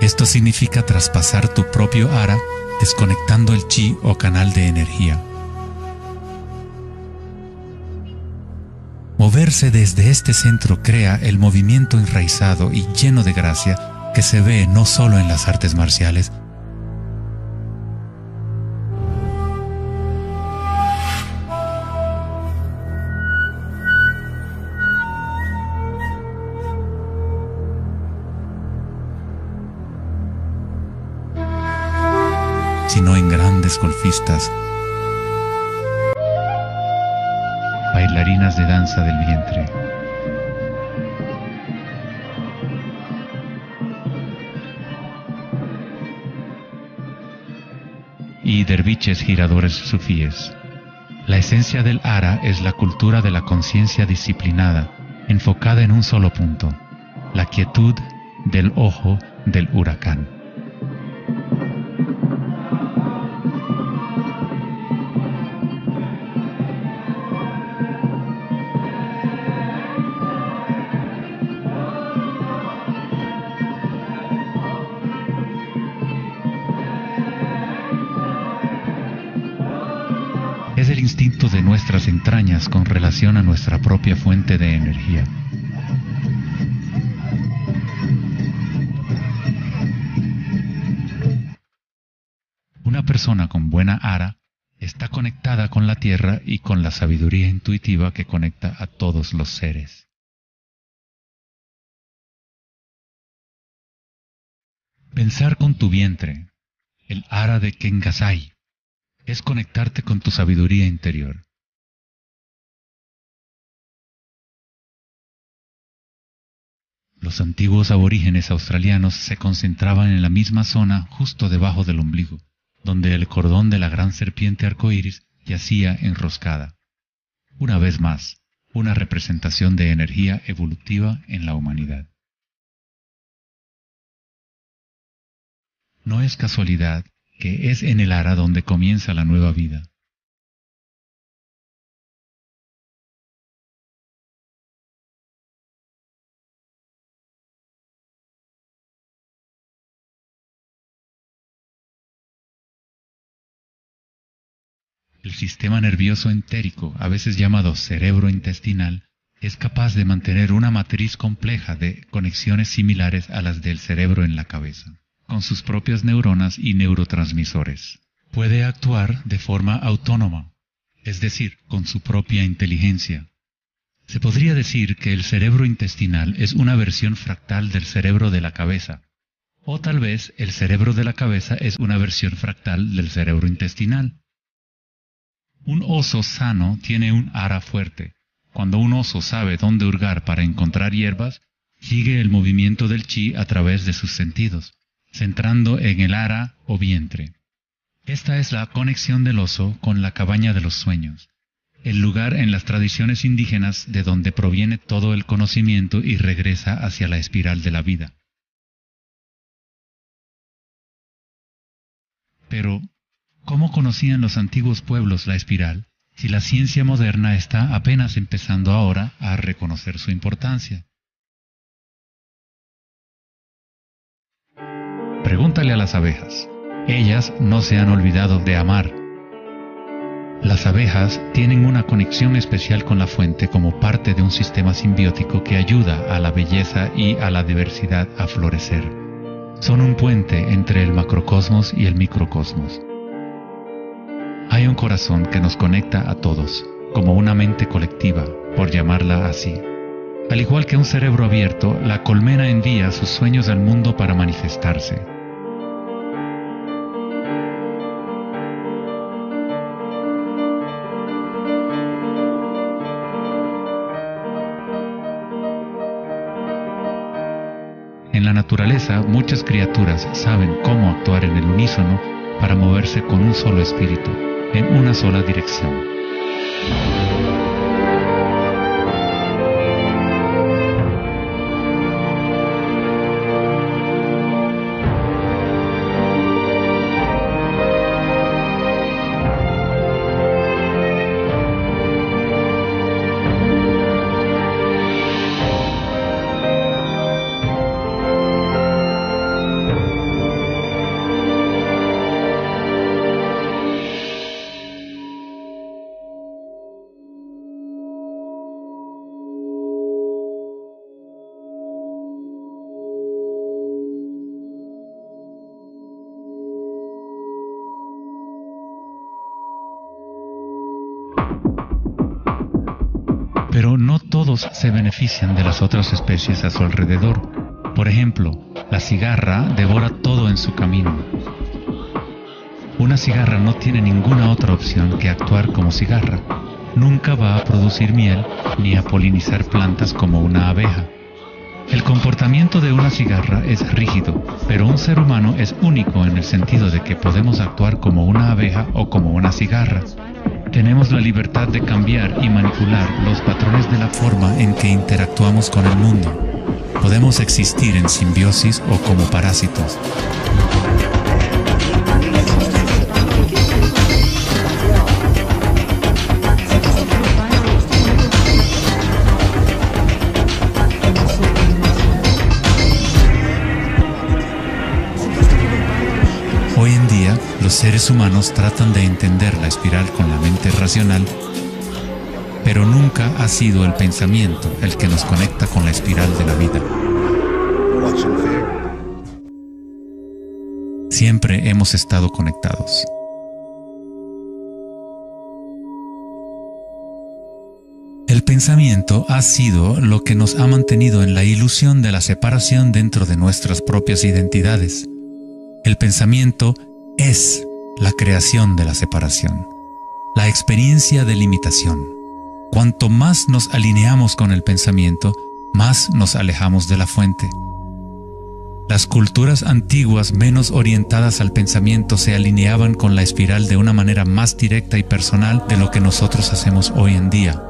Esto significa traspasar tu propio ara, desconectando el chi o canal de energía. Moverse desde este centro crea el movimiento enraizado y lleno de gracia que se ve no solo en las artes marciales, sino en grandes golfistas, bailarinas de danza del vientre. Y derviches giradores sufíes. La esencia del ara es la cultura de la conciencia disciplinada, enfocada en un solo punto, la quietud del ojo del huracán. Es el instinto de nuestras entrañas con relación a nuestra propia fuente de energía. Una persona con buena ara está conectada con la tierra y con la sabiduría intuitiva que conecta a todos los seres. Pensar con tu vientre, el ara de Kengasai, es conectarte con tu sabiduría interior. Los antiguos aborígenes australianos se concentraban en la misma zona justo debajo del ombligo, donde el cordón de la gran serpiente arcoíris yacía enroscada. Una vez más, una representación de energía evolutiva en la humanidad. No es casualidad que es en el ara donde comienza la nueva vida. El sistema nervioso entérico, a veces llamado cerebro intestinal, es capaz de mantener una matriz compleja de conexiones similares a las del cerebro en la cabeza, con sus propias neuronas y neurotransmisores. Puede actuar de forma autónoma, es decir, con su propia inteligencia. Se podría decir que el cerebro intestinal es una versión fractal del cerebro de la cabeza, o tal vez el cerebro de la cabeza es una versión fractal del cerebro intestinal. Un oso sano tiene un ara fuerte. Cuando un oso sabe dónde hurgar para encontrar hierbas, sigue el movimiento del chi a través de sus sentidos, centrando en el ara o vientre. Esta es la conexión del oso con la cabaña de los sueños, el lugar en las tradiciones indígenas de donde proviene todo el conocimiento y regresa hacia la espiral de la vida. Pero, ¿cómo conocían los antiguos pueblos la espiral, si la ciencia moderna está apenas empezando ahora a reconocer su importancia? Pregúntale a las abejas. Ellas no se han olvidado de amar. Las abejas tienen una conexión especial con la fuente como parte de un sistema simbiótico que ayuda a la belleza y a la diversidad a florecer. Son un puente entre el macrocosmos y el microcosmos. Hay un corazón que nos conecta a todos, como una mente colectiva, por llamarla así. Al igual que un cerebro abierto, la colmena envía sus sueños al mundo para manifestarse. En la naturaleza, muchas criaturas saben cómo actuar en el unísono para moverse con un solo espíritu, en una sola dirección. Pero no todos se benefician de las otras especies a su alrededor. Por ejemplo, la cigarra devora todo en su camino. Una cigarra no tiene ninguna otra opción que actuar como cigarra. Nunca va a producir miel ni a polinizar plantas como una abeja. El comportamiento de una cigarra es rígido, pero un ser humano es único en el sentido de que podemos actuar como una abeja o como una cigarra. Tenemos la libertad de cambiar y manipular los patrones de la forma en que interactuamos con el mundo. Podemos existir en simbiosis o como parásitos. Hoy en día, los seres humanos tratan de entender la espiral con la mente racional, pero nunca ha sido el pensamiento el que nos conecta con la espiral de la vida. Siempre hemos estado conectados. El pensamiento ha sido lo que nos ha mantenido en la ilusión de la separación dentro de nuestras propias identidades. El pensamiento es la creación de la separación, la experiencia de limitación. Cuanto más nos alineamos con el pensamiento, más nos alejamos de la fuente. Las culturas antiguas menos orientadas al pensamiento se alineaban con la espiral de una manera más directa y personal de lo que nosotros hacemos hoy en día.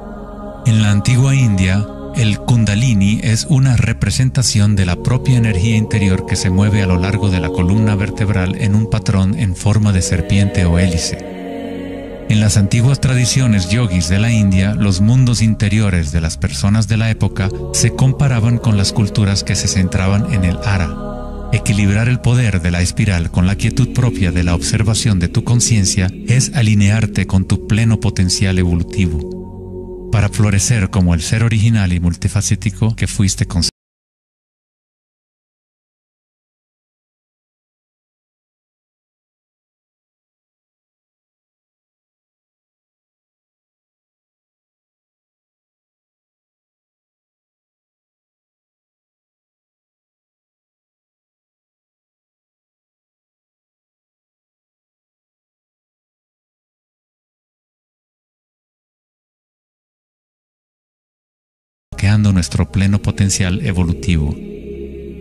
En la antigua India, el Kundalini es una representación de la propia energía interior que se mueve a lo largo de la columna vertebral en un patrón en forma de serpiente o hélice. En las antiguas tradiciones yogis de la India, los mundos interiores de las personas de la época se comparaban con las culturas que se centraban en el ara. Equilibrar el poder de la espiral con la quietud propia de la observación de tu conciencia es alinearte con tu pleno potencial evolutivo, para florecer como el ser original y multifacético que fuiste concebido. Bloqueando nuestro pleno potencial evolutivo.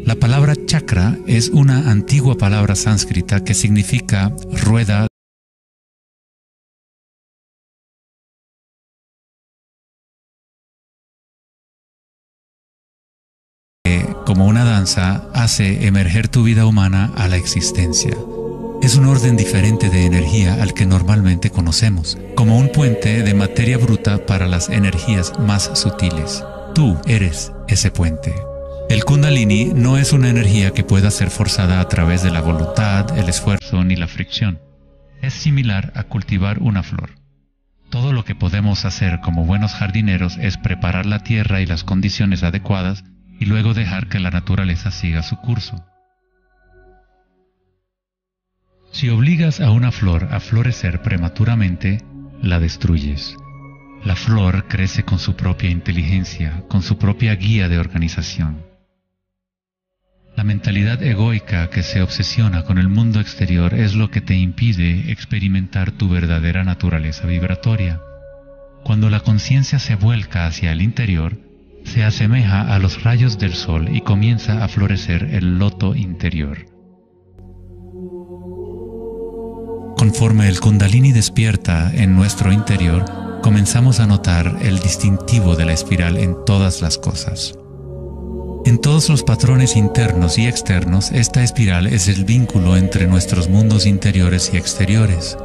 La palabra chakra es una antigua palabra sánscrita que significa rueda que, como una danza, hace emerger tu vida humana a la existencia. Es un orden diferente de energía al que normalmente conocemos, como un puente de materia bruta para las energías más sutiles. Tú eres ese puente. El Kundalini no es una energía que pueda ser forzada a través de la voluntad, el esfuerzo ni la fricción. Es similar a cultivar una flor. Todo lo que podemos hacer como buenos jardineros es preparar la tierra y las condiciones adecuadas y luego dejar que la naturaleza siga su curso. Si obligas a una flor a florecer prematuramente, la destruyes. La flor crece con su propia inteligencia, con su propia guía de organización. La mentalidad egoica que se obsesiona con el mundo exterior es lo que te impide experimentar tu verdadera naturaleza vibratoria. Cuando la conciencia se vuelca hacia el interior, se asemeja a los rayos del sol y comienza a florecer el loto interior. Conforme el Kundalini despierta en nuestro interior, comenzamos a notar el distintivo de la espiral en todas las cosas. En todos los patrones internos y externos, esta espiral es el vínculo entre nuestros mundos interiores y exteriores.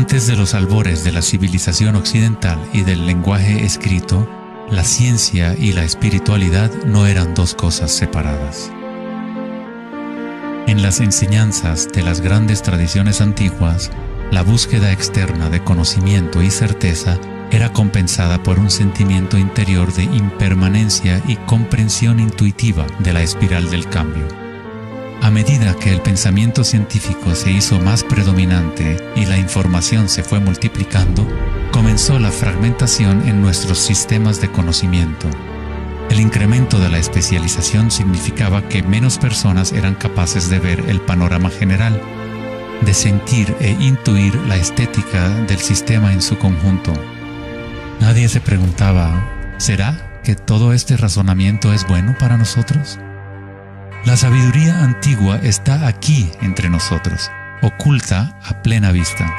Antes de los albores de la civilización occidental y del lenguaje escrito, la ciencia y la espiritualidad no eran dos cosas separadas. En las enseñanzas de las grandes tradiciones antiguas, la búsqueda externa de conocimiento y certeza era compensada por un sentimiento interior de impermanencia y comprensión intuitiva de la espiral del cambio. A medida que el pensamiento científico se hizo más predominante y la información se fue multiplicando, comenzó la fragmentación en nuestros sistemas de conocimiento. El incremento de la especialización significaba que menos personas eran capaces de ver el panorama general, de sentir e intuir la estética del sistema en su conjunto. Nadie se preguntaba, ¿será que todo este razonamiento es bueno para nosotros? La sabiduría antigua está aquí entre nosotros, oculta a plena vista.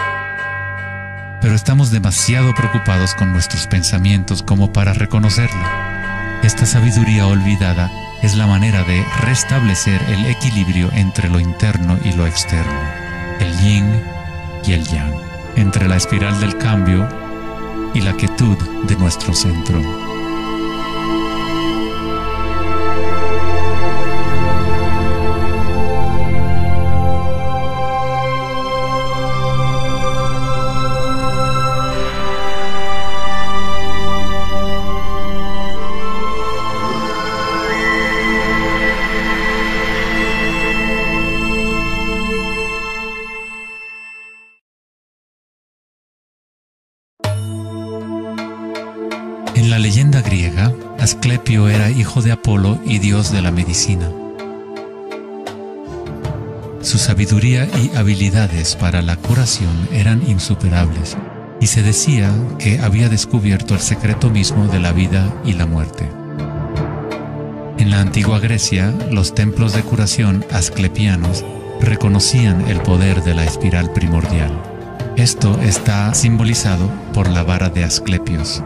Pero estamos demasiado preocupados con nuestros pensamientos como para reconocerla. Esta sabiduría olvidada es la manera de restablecer el equilibrio entre lo interno y lo externo, el yin y el yang, entre la espiral del cambio y la quietud de nuestro centro. la leyenda griega, Asclepio era hijo de Apolo y dios de la medicina. Su sabiduría y habilidades para la curación eran insuperables, y se decía que había descubierto el secreto mismo de la vida y la muerte. En la antigua Grecia, los templos de curación asclepianos reconocían el poder de la espiral primordial. Esto está simbolizado por la vara de Asclepios.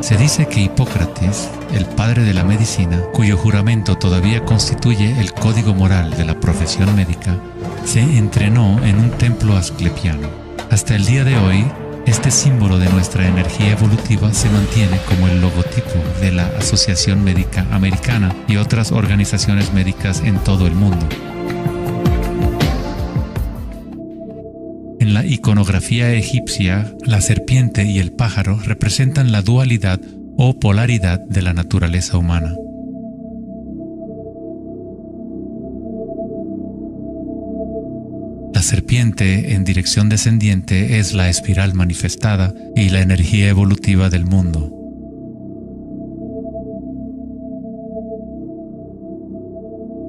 Se dice que Hipócrates, el padre de la medicina, cuyo juramento todavía constituye el código moral de la profesión médica, se entrenó en un templo asclepiano. Hasta el día de hoy, este símbolo de nuestra energía evolutiva se mantiene como el logotipo de la Asociación Médica Americana y otras organizaciones médicas en todo el mundo. En la iconografía egipcia, la serpiente y el pájaro representan la dualidad o polaridad de la naturaleza humana. La serpiente en dirección descendiente es la espiral manifestada y la energía evolutiva del mundo.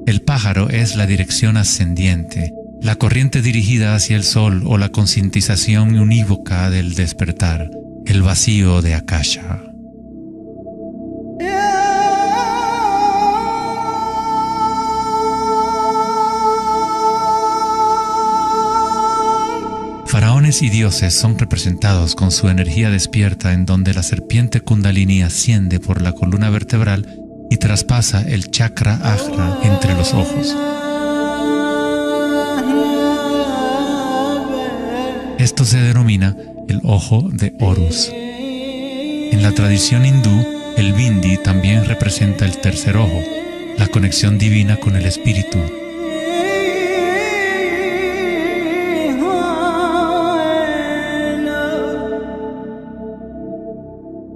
El pájaro es la dirección ascendiente, la corriente dirigida hacia el sol o la concientización unívoca del despertar, el vacío de Akasha. Faraones y dioses son representados con su energía despierta, en donde la serpiente Kundalini asciende por la columna vertebral y traspasa el chakra ajna entre los ojos. Esto se denomina el ojo de Horus. En la tradición hindú, el bindi también representa el tercer ojo, la conexión divina con el espíritu.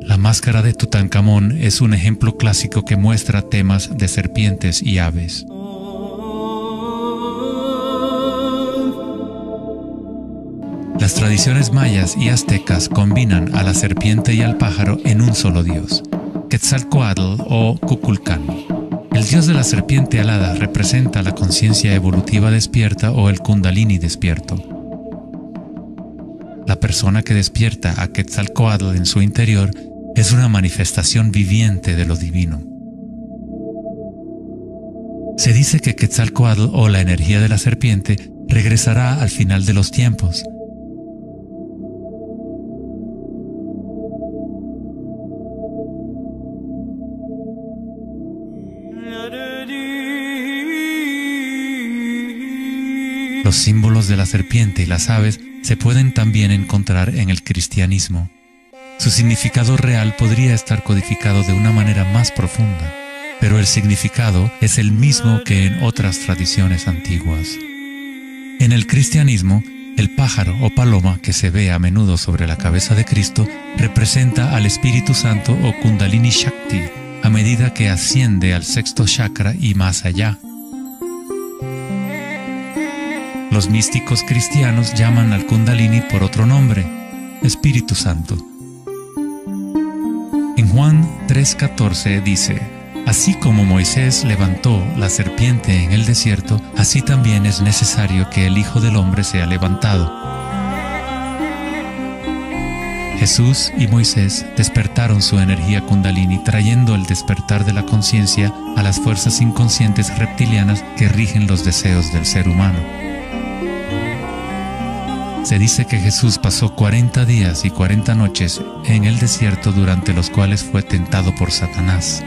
La máscara de Tutankamón es un ejemplo clásico que muestra temas de serpientes y aves. Las tradiciones mayas y aztecas combinan a la serpiente y al pájaro en un solo dios, Quetzalcóatl o Kukulcán. El dios de la serpiente alada representa la conciencia evolutiva despierta o el Kundalini despierto. La persona que despierta a Quetzalcóatl en su interior es una manifestación viviente de lo divino. Se dice que Quetzalcóatl o la energía de la serpiente regresará al final de los tiempos. Los símbolos de la serpiente y las aves se pueden también encontrar en el cristianismo. Su significado real podría estar codificado de una manera más profunda, pero el significado es el mismo que en otras tradiciones antiguas. En el cristianismo, el pájaro o paloma que se ve a menudo sobre la cabeza de Cristo representa al Espíritu Santo o Kundalini Shakti a medida que asciende al sexto chakra y más allá. Los místicos cristianos llaman al Kundalini por otro nombre, Espíritu Santo. En Juan 3:14 dice: así como Moisés levantó la serpiente en el desierto, así también es necesario que el Hijo del Hombre sea levantado. Jesús y Moisés despertaron su energía Kundalini, trayendo el despertar de la conciencia a las fuerzas inconscientes reptilianas que rigen los deseos del ser humano. Se dice que Jesús pasó 40 días y 40 noches en el desierto, durante los cuales fue tentado por Satanás.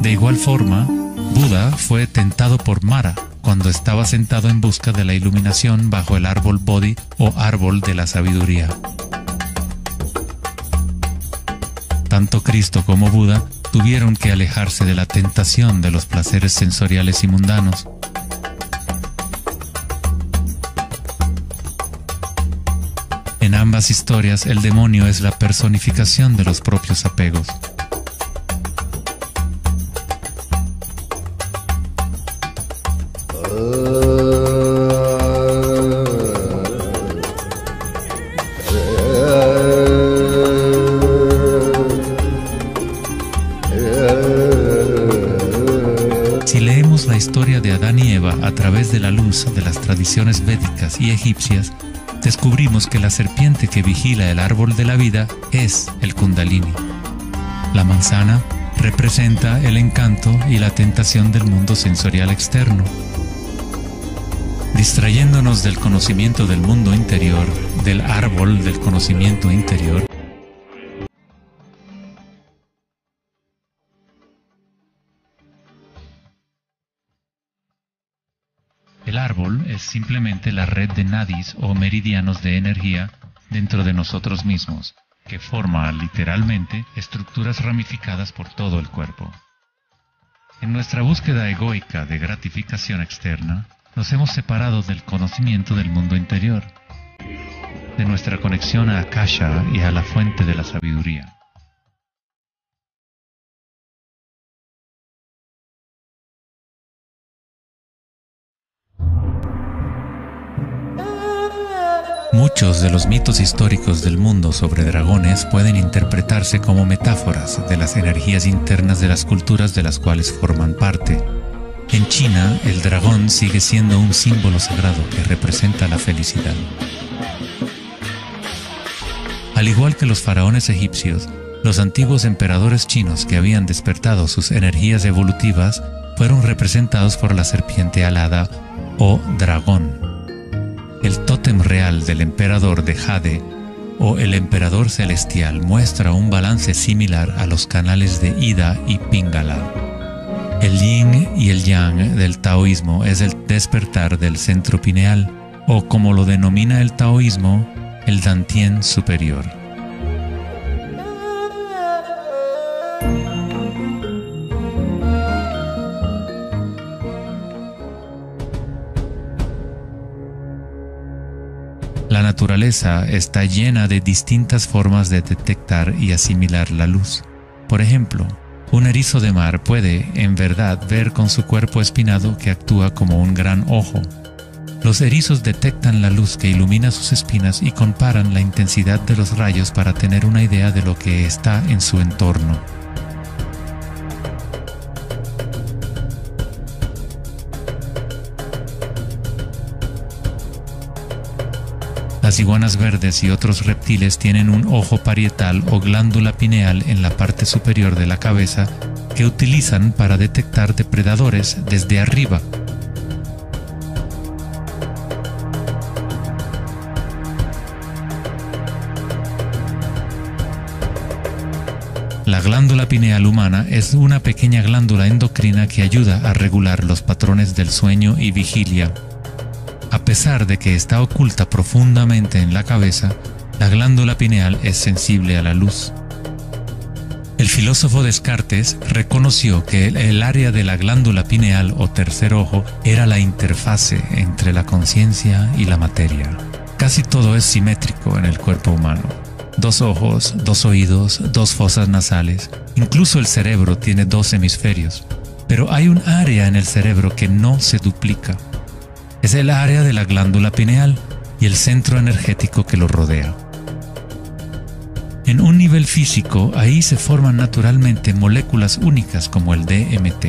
De igual forma, Buda fue tentado por Mara cuando estaba sentado en busca de la iluminación bajo el árbol Bodhi o árbol de la sabiduría. Tanto Cristo como Buda tuvieron que alejarse de la tentación de los placeres sensoriales y mundanos. En ambas historias, el demonio es la personificación de los propios apegos. Si leemos la historia de Adán y Eva a través de la luz de las tradiciones védicas y egipcias, descubrimos que la serpiente que vigila el árbol de la vida es el Kundalini. La manzana representa el encanto y la tentación del mundo sensorial externo. Distrayéndonos del conocimiento del mundo interior, del árbol del conocimiento interior, el árbol es simplemente la red de nadis o meridianos de energía dentro de nosotros mismos, que forma literalmente estructuras ramificadas por todo el cuerpo. En nuestra búsqueda egoica de gratificación externa, nos hemos separado del conocimiento del mundo interior, de nuestra conexión a Akasha y a la fuente de la sabiduría. Muchos de los mitos históricos del mundo sobre dragones pueden interpretarse como metáforas de las energías internas de las culturas de las cuales forman parte. En China, el dragón sigue siendo un símbolo sagrado que representa la felicidad. Al igual que los faraones egipcios, los antiguos emperadores chinos que habían despertado sus energías evolutivas fueron representados por la serpiente alada o dragón. El tótem real del emperador de Jade o el emperador celestial muestra un balance similar a los canales de Ida y Pingala. El yin y el yang del taoísmo es el despertar del centro pineal, o como lo denomina el taoísmo, el Dantien superior. La naturaleza está llena de distintas formas de detectar y asimilar la luz. Por ejemplo, un erizo de mar puede, en verdad, ver con su cuerpo espinado que actúa como un gran ojo. Los erizos detectan la luz que ilumina sus espinas y comparan la intensidad de los rayos para tener una idea de lo que está en su entorno. Las iguanas verdes y otros reptiles tienen un ojo parietal o glándula pineal en la parte superior de la cabeza que utilizan para detectar depredadores desde arriba. La glándula pineal humana es una pequeña glándula endocrina que ayuda a regular los patrones del sueño y vigilia. A pesar de que está oculta profundamente en la cabeza, la glándula pineal es sensible a la luz. El filósofo Descartes reconoció que el área de la glándula pineal o tercer ojo era la interfase entre la conciencia y la materia. Casi todo es simétrico en el cuerpo humano. 2 ojos, 2 oídos, 2 fosas nasales. Incluso el cerebro tiene 2 hemisferios. Pero hay un área en el cerebro que no se duplica. Es el área de la glándula pineal y el centro energético que lo rodea. En un nivel físico, ahí se forman naturalmente moléculas únicas como el DMT.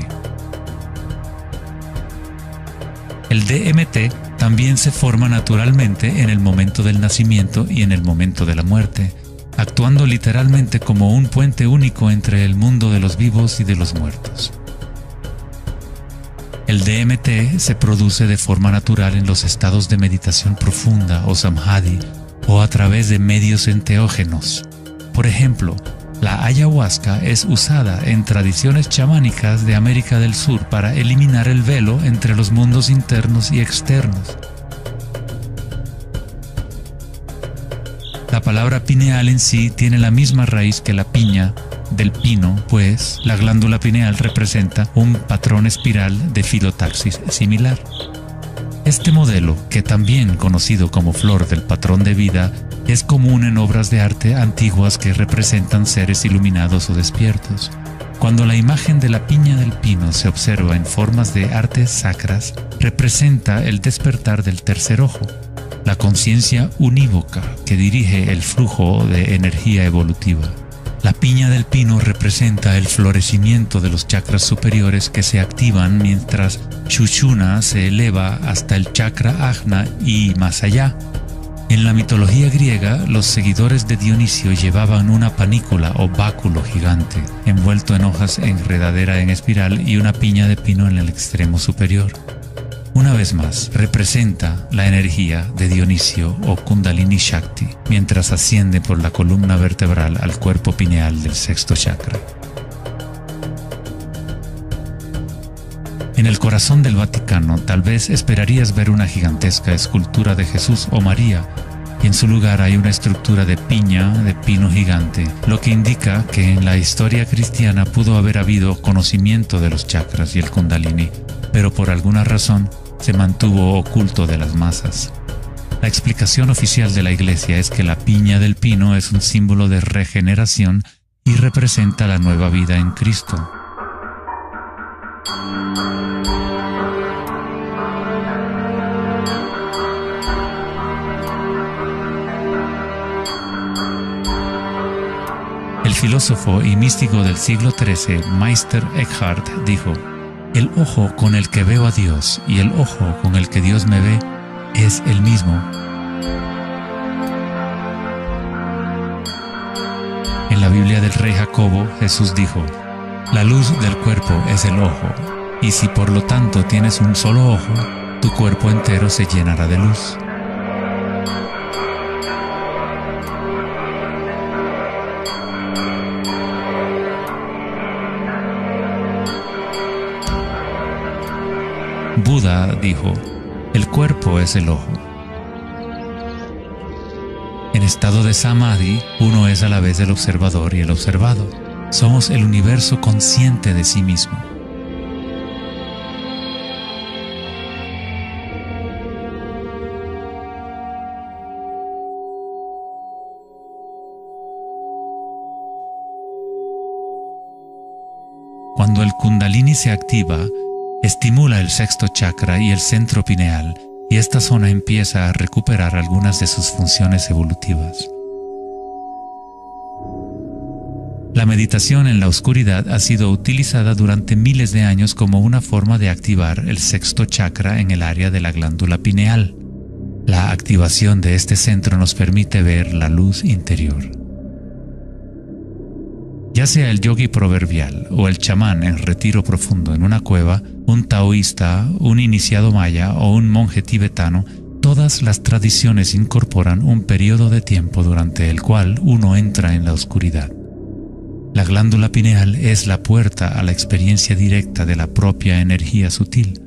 El DMT también se forma naturalmente en el momento del nacimiento y en el momento de la muerte, actuando literalmente como un puente único entre el mundo de los vivos y de los muertos. El DMT se produce de forma natural en los estados de meditación profunda o samadhi o a través de medios enteógenos. Por ejemplo, la ayahuasca es usada en tradiciones chamánicas de América del Sur para eliminar el velo entre los mundos internos y externos. La palabra pineal en sí tiene la misma raíz que la piña del pino, pues la glándula pineal representa un patrón espiral de filotaxis similar. Este modelo, que también conocido como flor del patrón de vida, es común en obras de arte antiguas que representan seres iluminados o despiertos. Cuando la imagen de la piña del pino se observa en formas de artes sacras, representa el despertar del tercer ojo, la conciencia unívoca que dirige el flujo de energía evolutiva. La piña del pino representa el florecimiento de los chakras superiores que se activan mientras Sushumna se eleva hasta el chakra Ajna y más allá. En la mitología griega, los seguidores de Dionisio llevaban una panícula o báculo gigante, envuelto en hojas enredadera en espiral y una piña de pino en el extremo superior. Una vez más, representa la energía de Dionisio o Kundalini Shakti, mientras asciende por la columna vertebral al cuerpo pineal del sexto chakra. En el corazón del Vaticano, tal vez esperarías ver una gigantesca escultura de Jesús o María, y en su lugar hay una estructura de piña de pino gigante, lo que indica que en la historia cristiana pudo haber habido conocimiento de los chakras y el Kundalini, pero por alguna razón se mantuvo oculto de las masas. La explicación oficial de la Iglesia es que la piña del pino es un símbolo de regeneración y representa la nueva vida en Cristo. El filósofo y místico del siglo XIII, Meister Eckhart, dijo: "El ojo con el que veo a Dios y el ojo con el que Dios me ve es el mismo". En la Biblia del rey Jacobo, Jesús dijo: "La luz del cuerpo es el ojo, y si por lo tanto tienes un solo ojo, tu cuerpo entero se llenará de luz". Buda dijo: "El cuerpo es el ojo". En estado de Samadhi, uno es a la vez el observador y el observado. Somos el universo consciente de sí mismo. Cuando el Kundalini se activa, estimula el sexto chakra y el centro pineal, y esta zona empieza a recuperar algunas de sus funciones evolutivas. La meditación en la oscuridad ha sido utilizada durante miles de años como una forma de activar el sexto chakra en el área de la glándula pineal. La activación de este centro nos permite ver la luz interior. Ya sea el yogi proverbial o el chamán en retiro profundo en una cueva, un taoísta, un iniciado maya o un monje tibetano, todas las tradiciones incorporan un periodo de tiempo durante el cual uno entra en la oscuridad. La glándula pineal es la puerta a la experiencia directa de la propia energía sutil.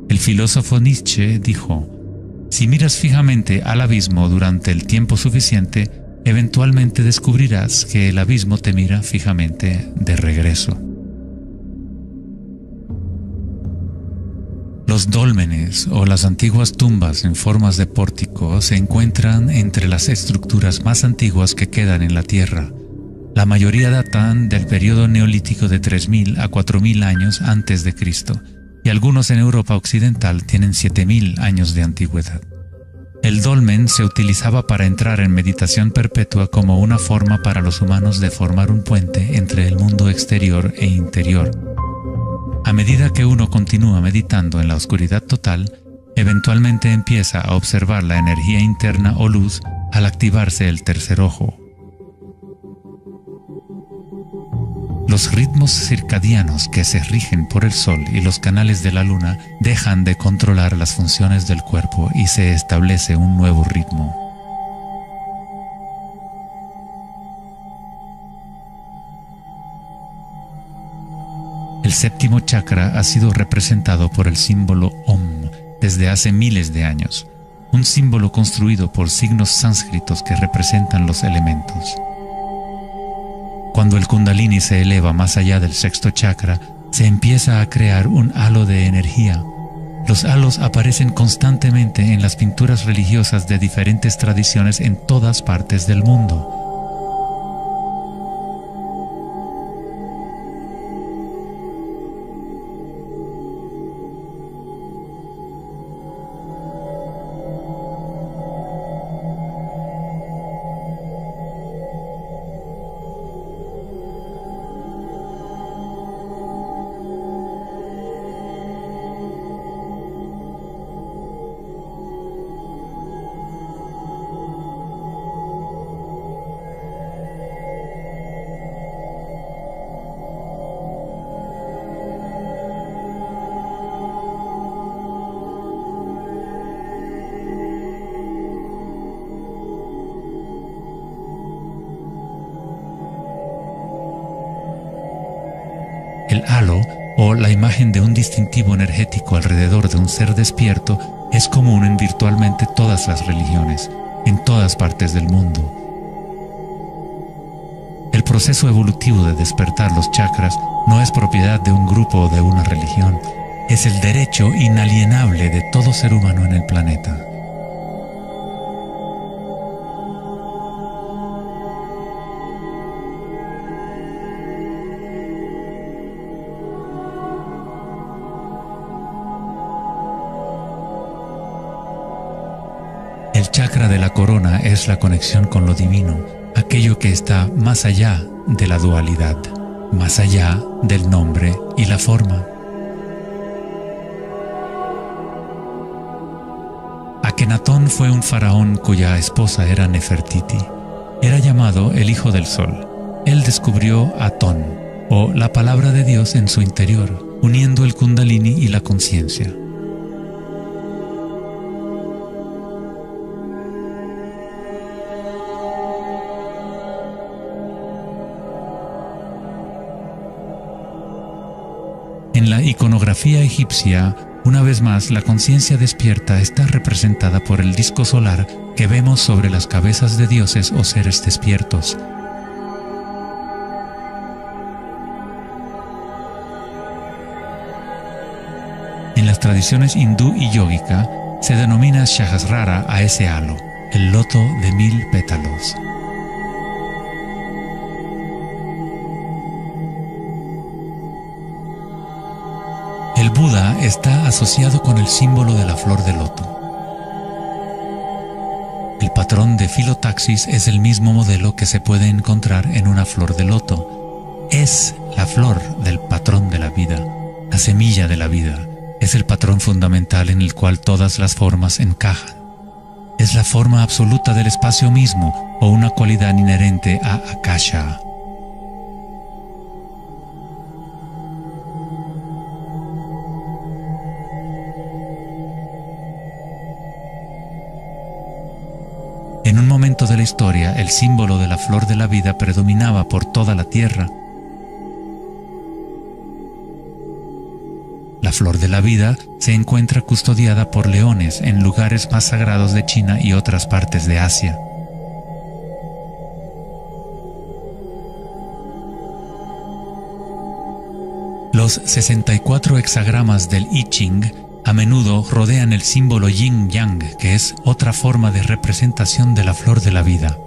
El filósofo Nietzsche dijo: "Si miras fijamente al abismo durante el tiempo suficiente, eventualmente descubrirás que el abismo te mira fijamente de regreso". Los dólmenes o las antiguas tumbas en formas de pórtico se encuentran entre las estructuras más antiguas que quedan en la Tierra. La mayoría datan del periodo neolítico de 3000 a 4000 años antes de Cristo, y algunos en Europa occidental tienen 7000 años de antigüedad. El dolmen se utilizaba para entrar en meditación perpetua como una forma para los humanos de formar un puente entre el mundo exterior e interior. A medida que uno continúa meditando en la oscuridad total, eventualmente empieza a observar la energía interna o luz al activarse el tercer ojo. Los ritmos circadianos que se rigen por el sol y los canales de la luna dejan de controlar las funciones del cuerpo y se establece un nuevo ritmo. El séptimo chakra ha sido representado por el símbolo Om desde hace miles de años, un símbolo construido por signos sánscritos que representan los elementos. Cuando el Kundalini se eleva más allá del sexto chakra, se empieza a crear un halo de energía. Los halos aparecen constantemente en las pinturas religiosas de diferentes tradiciones en todas partes del mundo. El halo, o la imagen de un distintivo energético alrededor de un ser despierto, es común en virtualmente todas las religiones, en todas partes del mundo. El proceso evolutivo de despertar los chakras no es propiedad de un grupo o de una religión, es el derecho inalienable de todo ser humano en el planeta. El chakra de la corona es la conexión con lo divino, aquello que está más allá de la dualidad, más allá del nombre y la forma. Akenatón fue un faraón cuya esposa era Nefertiti. Era llamado el Hijo del Sol. Él descubrió Atón, o la palabra de Dios en su interior, uniendo el Kundalini y la conciencia. En la iconografía egipcia, una vez más, la conciencia despierta está representada por el disco solar que vemos sobre las cabezas de dioses o seres despiertos. En las tradiciones hindú y yógica, se denomina Sahasrara a ese halo, el loto de 1000 pétalos. El Buda está asociado con el símbolo de la flor de loto. El patrón de filotaxis es el mismo modelo que se puede encontrar en una flor de loto. Es la flor del patrón de la vida, la semilla de la vida. Es el patrón fundamental en el cual todas las formas encajan. Es la forma absoluta del espacio mismo o una cualidad inherente a Akasha. En un momento de la historia, el símbolo de la flor de la vida predominaba por toda la tierra. La flor de la vida se encuentra custodiada por leones en lugares más sagrados de China y otras partes de Asia. Los 64 hexagramas del I Ching a menudo rodean el símbolo yin-yang, que es otra forma de representación de la flor de la vida.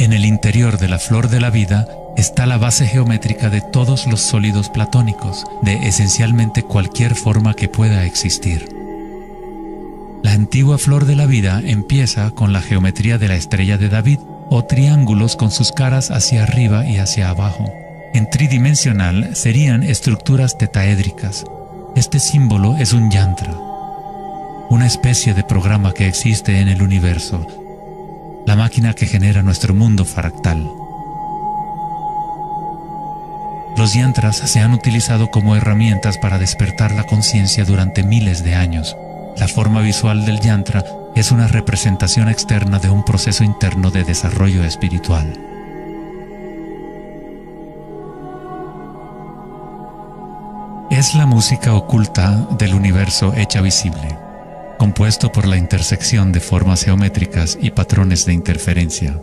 En el interior de la flor de la vida está la base geométrica de todos los sólidos platónicos, de esencialmente cualquier forma que pueda existir. La antigua flor de la vida empieza con la geometría de la estrella de David, o triángulos con sus caras hacia arriba y hacia abajo. En tridimensional serían estructuras tetaédricas. Este símbolo es un yantra, una especie de programa que existe en el universo, la máquina que genera nuestro mundo fractal. Los yantras se han utilizado como herramientas para despertar la conciencia durante miles de años. La forma visual del yantra es una representación externa de un proceso interno de desarrollo espiritual. Es la música oculta del universo hecha visible, compuesto por la intersección de formas geométricas y patrones de interferencia.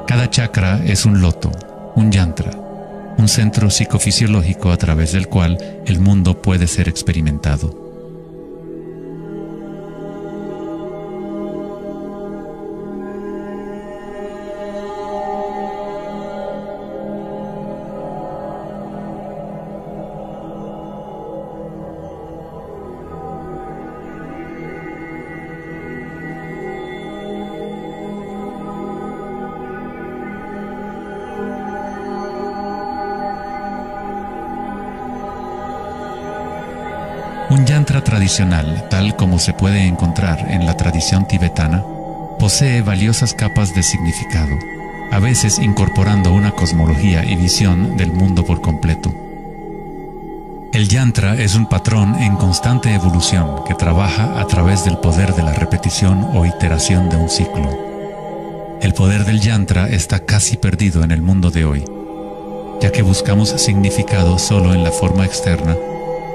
Cada chakra es un loto, un yantra, un centro psicofisiológico a través del cual el mundo puede ser experimentado. Un yantra tradicional, tal como se puede encontrar en la tradición tibetana, posee valiosas capas de significado, a veces incorporando una cosmología y visión del mundo por completo. El yantra es un patrón en constante evolución que trabaja a través del poder de la repetición o iteración de un ciclo. El poder del yantra está casi perdido en el mundo de hoy, ya que buscamos significado solo en la forma externa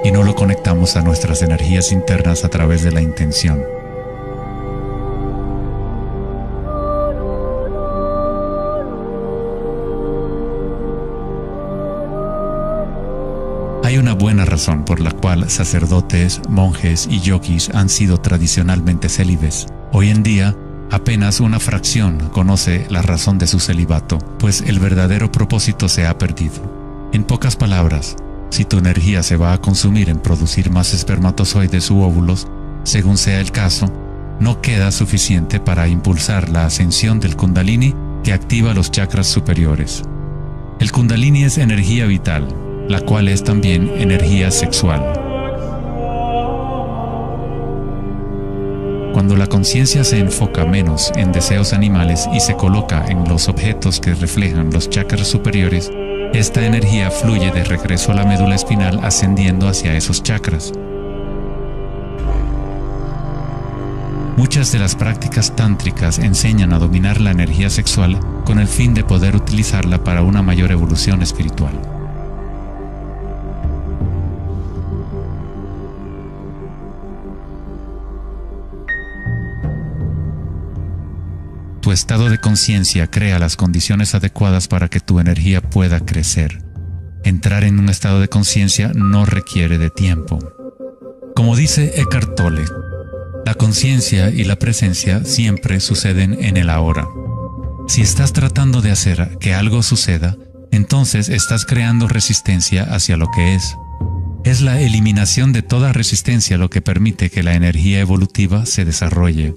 y no lo conectamos a nuestras energías internas a través de la intención. Hay una buena razón por la cual sacerdotes, monjes y yogis han sido tradicionalmente célibes. Hoy en día, apenas una fracción conoce la razón de su celibato, pues el verdadero propósito se ha perdido. En pocas palabras, si tu energía se va a consumir en producir más espermatozoides u óvulos, según sea el caso, no queda suficiente para impulsar la ascensión del Kundalini que activa los chakras superiores. El Kundalini es energía vital, la cual es también energía sexual. Cuando la conciencia se enfoca menos en deseos animales y se coloca en los objetos que reflejan los chakras superiores, esta energía fluye de regreso a la médula espinal ascendiendo hacia esos chakras. Muchas de las prácticas tántricas enseñan a dominar la energía sexual con el fin de poder utilizarla para una mayor evolución espiritual. Tu estado de conciencia crea las condiciones adecuadas para que tu energía pueda crecer. Entrar en un estado de conciencia no requiere de tiempo. Como dice Eckhart Tolle, la conciencia y la presencia siempre suceden en el ahora. Si estás tratando de hacer que algo suceda, entonces estás creando resistencia hacia lo que es. Es la eliminación de toda resistencia lo que permite que la energía evolutiva se desarrolle.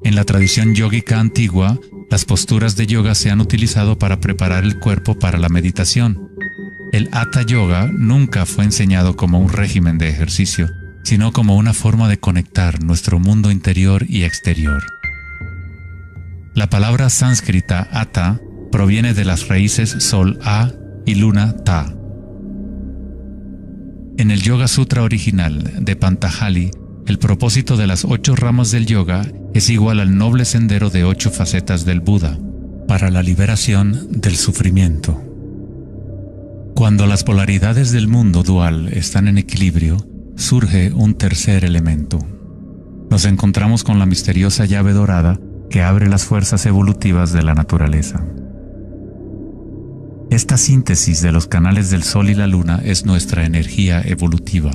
En la tradición yógica antigua, las posturas de yoga se han utilizado para preparar el cuerpo para la meditación. El Hatha Yoga nunca fue enseñado como un régimen de ejercicio, sino como una forma de conectar nuestro mundo interior y exterior. La palabra sánscrita Hatha proviene de las raíces Sol A y Luna Ta. En el Yoga Sutra original de Patanjali, el propósito de las 8 ramas del yoga es igual al noble sendero de 8 facetas del Buda, para la liberación del sufrimiento. Cuando las polaridades del mundo dual están en equilibrio, surge un tercer elemento. Nos encontramos con la misteriosa llave dorada que abre las fuerzas evolutivas de la naturaleza. Esta síntesis de los canales del Sol y la Luna es nuestra energía evolutiva.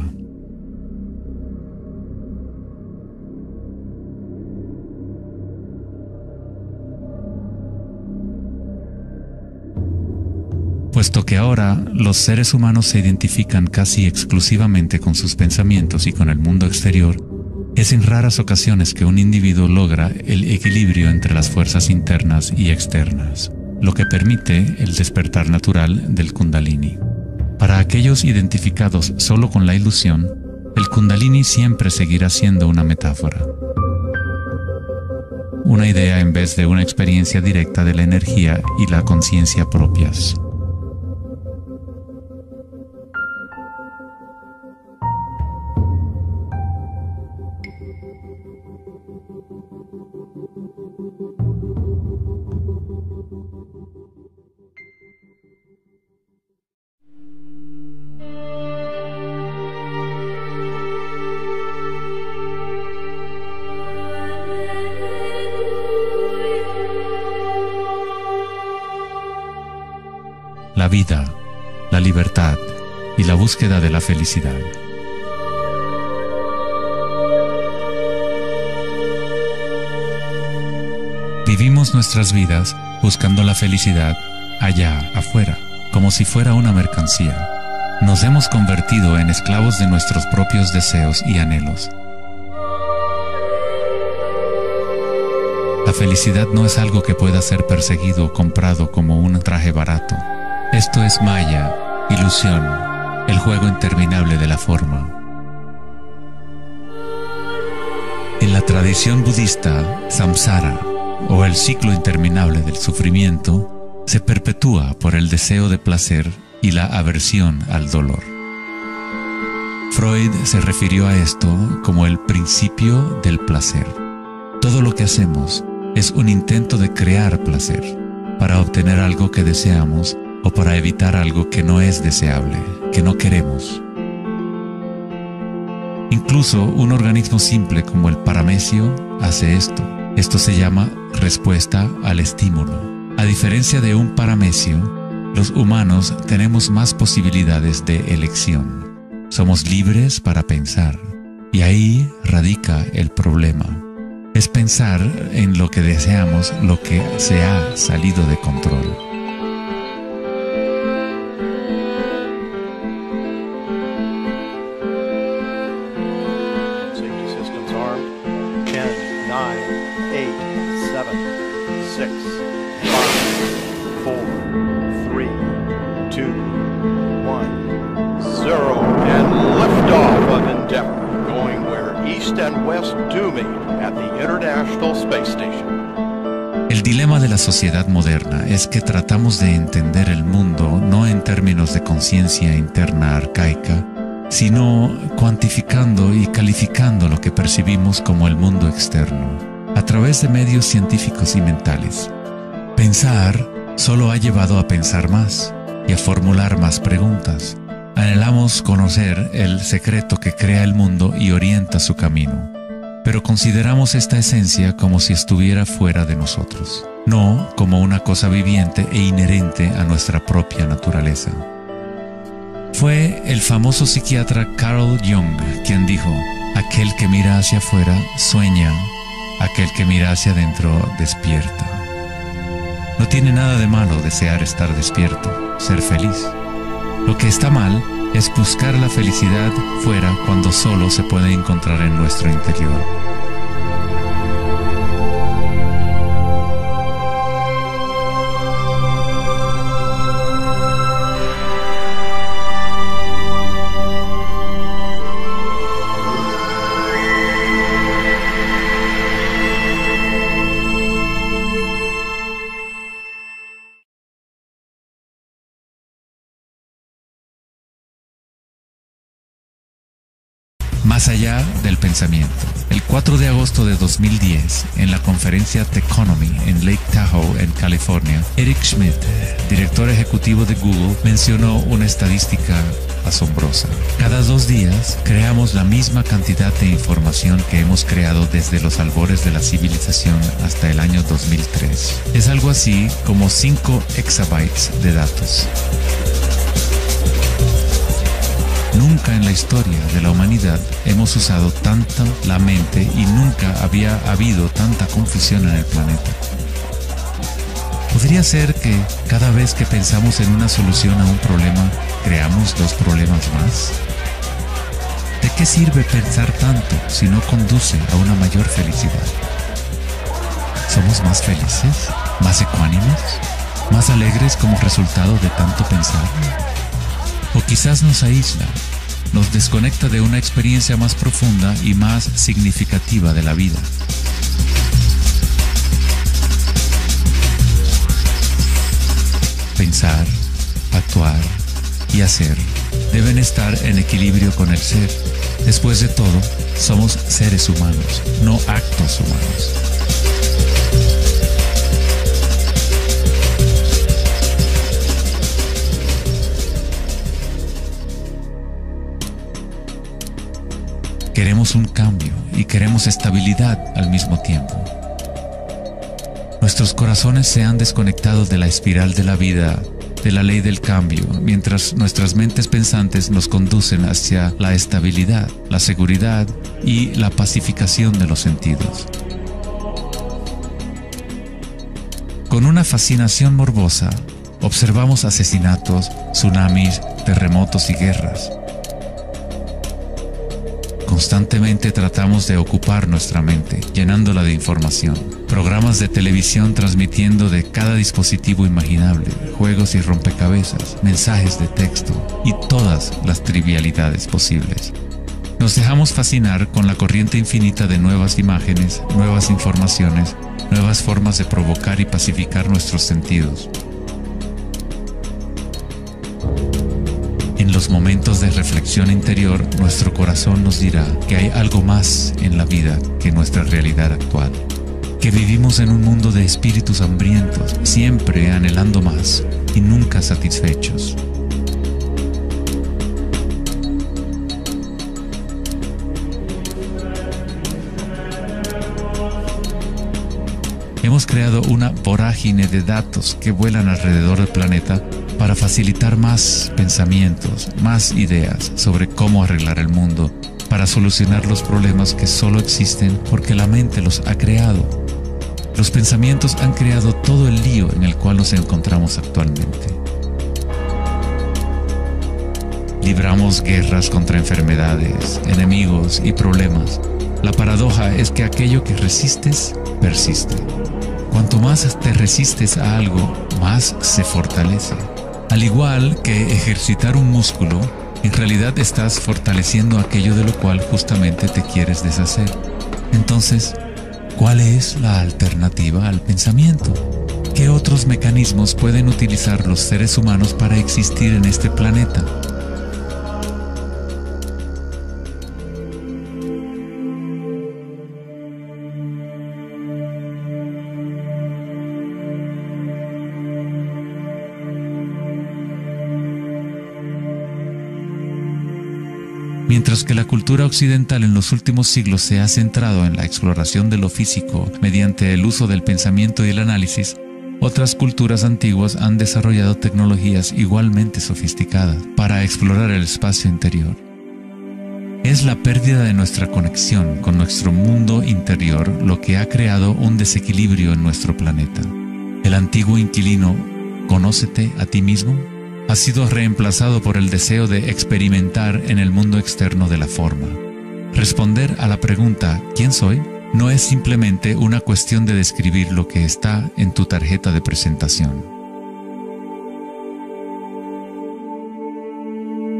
Puesto que ahora los seres humanos se identifican casi exclusivamente con sus pensamientos y con el mundo exterior, es en raras ocasiones que un individuo logra el equilibrio entre las fuerzas internas y externas, lo que permite el despertar natural del Kundalini. Para aquellos identificados solo con la ilusión, el Kundalini siempre seguirá siendo una metáfora. Una idea en vez de una experiencia directa de la energía y la conciencia propias. La vida, la libertad y la búsqueda de la felicidad. Vivimos nuestras vidas buscando la felicidad allá afuera, como si fuera una mercancía. Nos hemos convertido en esclavos de nuestros propios deseos y anhelos. La felicidad no es algo que pueda ser perseguido o comprado como un traje barato. Esto es Maya, ilusión, el juego interminable de la forma. En la tradición budista, samsara, o el ciclo interminable del sufrimiento, se perpetúa por el deseo de placer y la aversión al dolor. Freud se refirió a esto como el principio del placer. Todo lo que hacemos es un intento de crear placer para obtener algo que deseamos o para evitar algo que no es deseable, que no queremos. Incluso un organismo simple como el paramecio hace esto. Esto se llama respuesta al estímulo. A diferencia de un paramecio, los humanos tenemos más posibilidades de elección. Somos libres para pensar, y ahí radica el problema. Es pensar en lo que deseamos, lo que se ha salido de control. Safety systems armed. 10, 9, 8, 7, 6, 5, 4, 3, 2, 1, 0, and liftoff of Endeavour, going where East and West do meet at the International Space Station. El dilema de la sociedad moderna es que tratamos de entender el mundo no en términos de conciencia interna arcaica, sino cuantificando y calificando lo que percibimos como el mundo externo, a través de medios científicos y mentales. Pensar solo ha llevado a pensar más y a formular más preguntas. Anhelamos conocer el secreto que crea el mundo y orienta su camino, pero consideramos esta esencia como si estuviera fuera de nosotros, no como una cosa viviente e inherente a nuestra propia naturaleza. Fue el famoso psiquiatra Carl Jung quien dijo: aquel que mira hacia afuera sueña, aquel que mira hacia adentro despierta. No tiene nada de malo desear estar despierto, ser feliz. Lo que está mal es buscar la felicidad fuera cuando solo se puede encontrar en nuestro interior. Más allá del pensamiento. El 4 de agosto de 2010, en la conferencia Techonomy en Lake Tahoe, en California, Eric Schmidt, director ejecutivo de Google, mencionó una estadística asombrosa. Cada 2 días creamos la misma cantidad de información que hemos creado desde los albores de la civilización hasta el año 2003. Es algo así como 5 exabytes de datos. Nunca en la historia de la humanidad hemos usado tanto la mente y nunca había habido tanta confusión en el planeta. ¿Podría ser que cada vez que pensamos en una solución a un problema, creamos 2 problemas más? ¿De qué sirve pensar tanto si no conduce a una mayor felicidad? ¿Somos más felices? ¿Más ecuánimes? ¿Más alegres como resultado de tanto pensar? O quizás nos aísla, nos desconecta de una experiencia más profunda y más significativa de la vida. Pensar, actuar y hacer deben estar en equilibrio con el ser. Después de todo, somos seres humanos, no actos humanos. Queremos un cambio y queremos estabilidad al mismo tiempo. Nuestros corazones se han desconectado de la espiral de la vida, de la ley del cambio, mientras nuestras mentes pensantes nos conducen hacia la estabilidad, la seguridad y la pacificación de los sentidos. Con una fascinación morbosa, observamos asesinatos, tsunamis, terremotos y guerras. Constantemente tratamos de ocupar nuestra mente, llenándola de información. Programas de televisión transmitiendo de cada dispositivo imaginable, juegos y rompecabezas, mensajes de texto y todas las trivialidades posibles. Nos dejamos fascinar con la corriente infinita de nuevas imágenes, nuevas informaciones, nuevas formas de provocar y pacificar nuestros sentidos. los momentos de reflexión interior, nuestro corazón nos dirá que hay algo más en la vida que nuestra realidad actual, que vivimos en un mundo de espíritus hambrientos, siempre anhelando más y nunca satisfechos. Hemos creado una vorágine de datos que vuelan alrededor del planeta para facilitar más pensamientos, más ideas sobre cómo arreglar el mundo, para solucionar los problemas que solo existen porque la mente los ha creado. Los pensamientos han creado todo el lío en el cual nos encontramos actualmente. Libramos guerras contra enfermedades, enemigos y problemas. La paradoja es que aquello que resistes, persiste. Cuanto más te resistes a algo, más se fortalece. Al igual que ejercitar un músculo, en realidad estás fortaleciendo aquello de lo cual justamente te quieres deshacer. Entonces, ¿cuál es la alternativa al pensamiento? ¿Qué otros mecanismos pueden utilizar los seres humanos para existir en este planeta? Mientras que la cultura occidental en los últimos siglos se ha centrado en la exploración de lo físico mediante el uso del pensamiento y el análisis, otras culturas antiguas han desarrollado tecnologías igualmente sofisticadas para explorar el espacio interior. Es la pérdida de nuestra conexión con nuestro mundo interior lo que ha creado un desequilibrio en nuestro planeta. El antiguo inquilino, «Conócete a ti mismo», ha sido reemplazado por el deseo de experimentar en el mundo externo de la forma. Responder a la pregunta ¿quién soy? No es simplemente una cuestión de describir lo que está en tu tarjeta de presentación.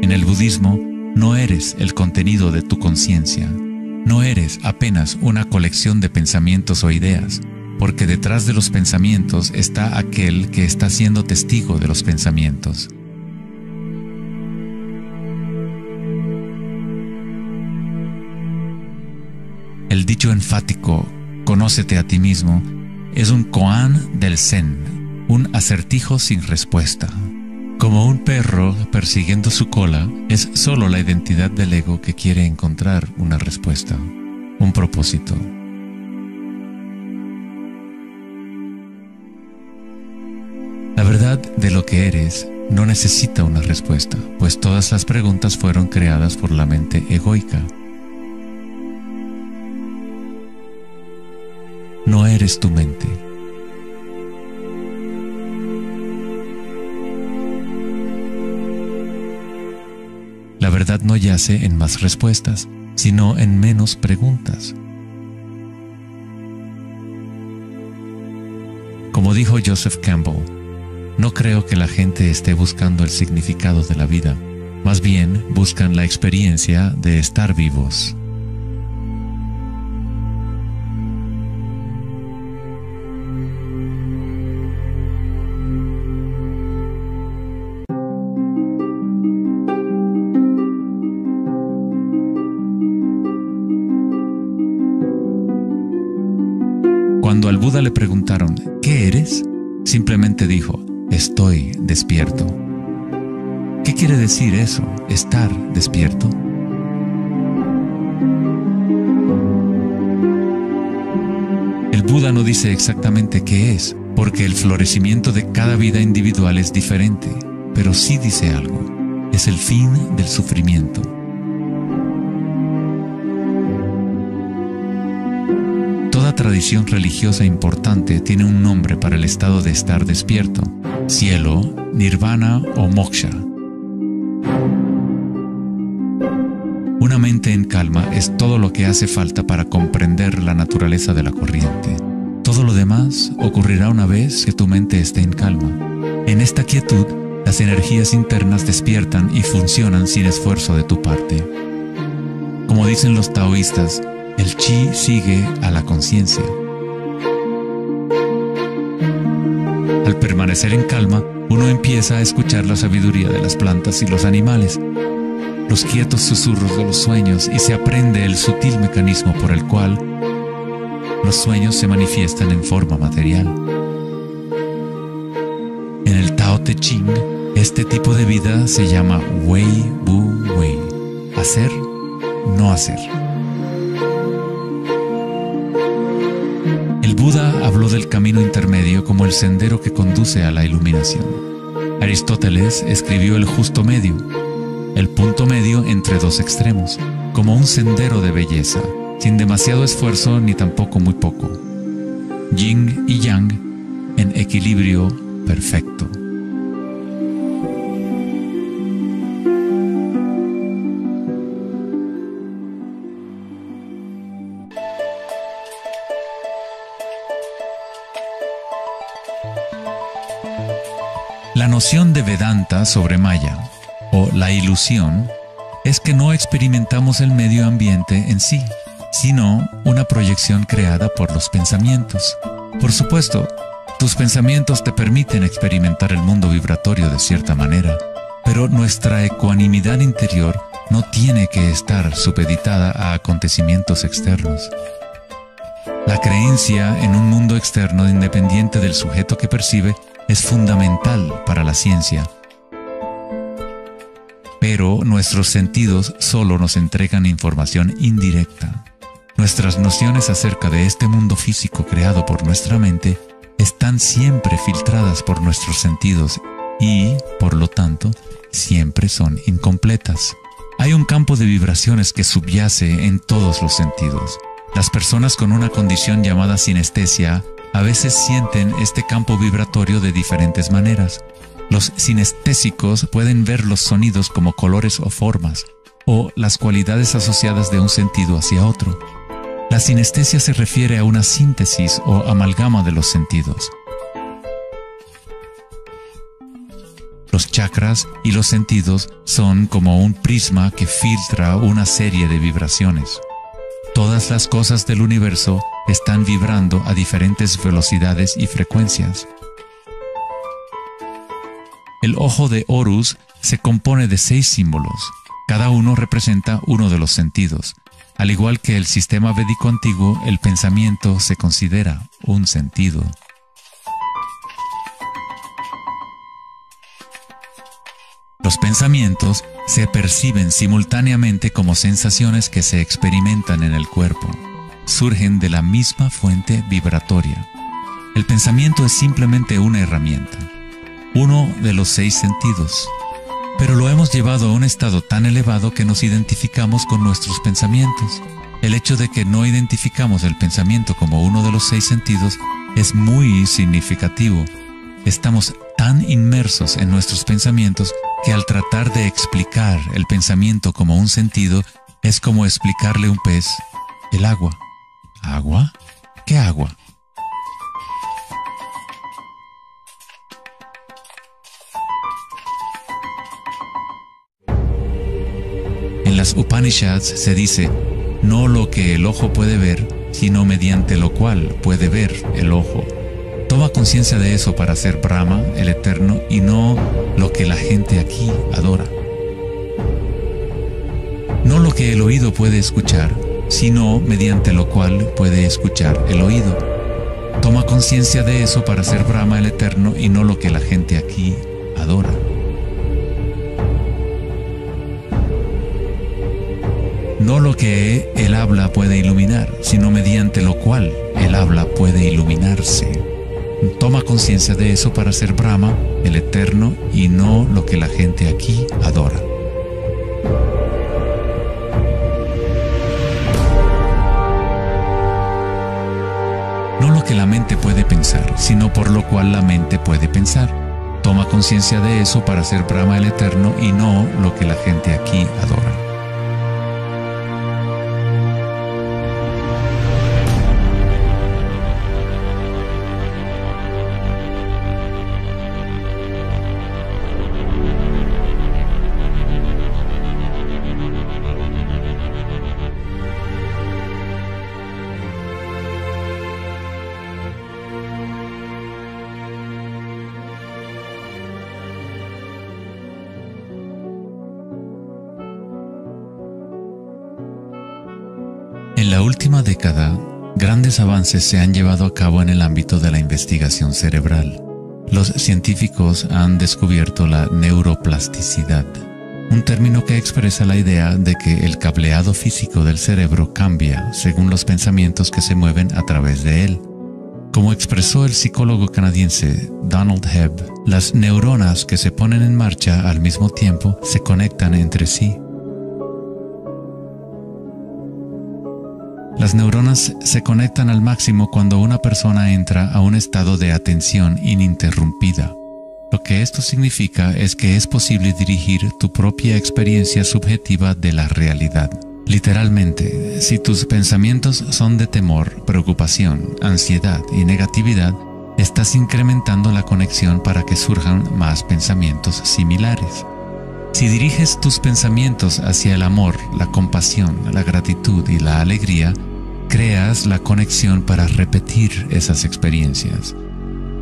En el budismo, no eres el contenido de tu conciencia. No eres apenas una colección de pensamientos o ideas, porque detrás de los pensamientos está aquel que está siendo testigo de los pensamientos. El dicho enfático, «Conócete a ti mismo», es un koan del Zen, un acertijo sin respuesta. Como un perro persiguiendo su cola, es solo la identidad del ego que quiere encontrar una respuesta, un propósito. La verdad de lo que eres no necesita una respuesta, pues todas las preguntas fueron creadas por la mente egoica. No eres tu mente. La verdad no yace en más respuestas, sino en menos preguntas. Como dijo Joseph Campbell, no creo que la gente esté buscando el significado de la vida, más bien buscan la experiencia de estar vivos. Cuando al Buda le preguntaron, ¿qué eres?, simplemente dijo, estoy despierto. ¿Qué quiere decir eso, estar despierto? El Buda no dice exactamente qué es, porque el florecimiento de cada vida individual es diferente, pero sí dice algo, es el fin del sufrimiento. Toda tradición religiosa importante tiene un nombre para el estado de estar despierto: cielo, nirvana o moksha. Una mente en calma es todo lo que hace falta para comprender la naturaleza de la corriente. Todo lo demás ocurrirá una vez que tu mente esté en calma. En esta quietud, las energías internas despiertan y funcionan sin esfuerzo de tu parte. Como dicen los taoístas, el chi sigue a la conciencia. Al permanecer en calma, uno empieza a escuchar la sabiduría de las plantas y los animales, los quietos susurros de los sueños, y se aprende el sutil mecanismo por el cual los sueños se manifiestan en forma material. En el Tao Te Ching, este tipo de vida se llama Wei Bu Wei, hacer, no hacer. El Buda habló del camino intermedio como el sendero que conduce a la iluminación. Aristóteles escribió el justo medio, el punto medio entre dos extremos, como un sendero de belleza, sin demasiado esfuerzo ni tampoco muy poco. Yin y Yang en equilibrio perfecto. La noción de Vedanta sobre Maya, o la ilusión, es que no experimentamos el medio ambiente en sí, sino una proyección creada por los pensamientos. Por supuesto, tus pensamientos te permiten experimentar el mundo vibratorio de cierta manera, pero nuestra ecuanimidad interior no tiene que estar supeditada a acontecimientos externos. La creencia en un mundo externo independiente del sujeto que percibe es fundamental para la ciencia. Pero nuestros sentidos solo nos entregan información indirecta. Nuestras nociones acerca de este mundo físico creado por nuestra mente están siempre filtradas por nuestros sentidos y, por lo tanto, siempre son incompletas. Hay un campo de vibraciones que subyace en todos los sentidos. Las personas con una condición llamada sinestesia a veces sienten este campo vibratorio de diferentes maneras. Los sinestésicos pueden ver los sonidos como colores o formas, o las cualidades asociadas de un sentido hacia otro. La sinestesia se refiere a una síntesis o amalgama de los sentidos. Los chakras y los sentidos son como un prisma que filtra una serie de vibraciones. Todas las cosas del universo están vibrando a diferentes velocidades y frecuencias. El ojo de Horus se compone de 6 símbolos. Cada uno representa uno de los sentidos. Al igual que el sistema védico antiguo, el pensamiento se considera un sentido. Los pensamientos se perciben simultáneamente como sensaciones que se experimentan en el cuerpo. Surgen de la misma fuente vibratoria. El pensamiento es simplemente una herramienta, uno de los 6 sentidos. Pero lo hemos llevado a un estado tan elevado que nos identificamos con nuestros pensamientos. El hecho de que no identificamos el pensamiento como uno de los 6 sentidos es muy significativo. Estamos tan inmersos en nuestros pensamientos que al tratar de explicar el pensamiento como un sentido, es como explicarle a un pez el agua. ¿Agua? ¿Qué agua? En las Upanishads se dice, no lo que el ojo puede ver, sino mediante lo cual puede ver el ojo. Toma conciencia de eso para ser Brahma, el Eterno, y no lo que la gente aquí adora. No lo que el oído puede escuchar, sino mediante lo cual puede escuchar el oído. Toma conciencia de eso para ser Brahma, el Eterno, y no lo que la gente aquí adora. No lo que el habla puede iluminar, sino mediante lo cual el habla puede iluminarse. Toma conciencia de eso para ser Brahma, el Eterno, y no lo que la gente aquí adora. No lo que la mente puede pensar, sino por lo cual la mente puede pensar. Toma conciencia de eso para ser Brahma, el Eterno, y no lo que la gente aquí adora. la última década, grandes avances se han llevado a cabo en el ámbito de la investigación cerebral. Los científicos han descubierto la neuroplasticidad, un término que expresa la idea de que el cableado físico del cerebro cambia según los pensamientos que se mueven a través de él. Como expresó el psicólogo canadiense Donald Hebb, las neuronas que se ponen en marcha al mismo tiempo se conectan entre sí. Las neuronas se conectan al máximo cuando una persona entra a un estado de atención ininterrumpida. Lo que esto significa es que es posible dirigir tu propia experiencia subjetiva de la realidad. Literalmente, si tus pensamientos son de temor, preocupación, ansiedad y negatividad, estás incrementando la conexión para que surjan más pensamientos similares. Si diriges tus pensamientos hacia el amor, la compasión, la gratitud y la alegría, creas la conexión para repetir esas experiencias.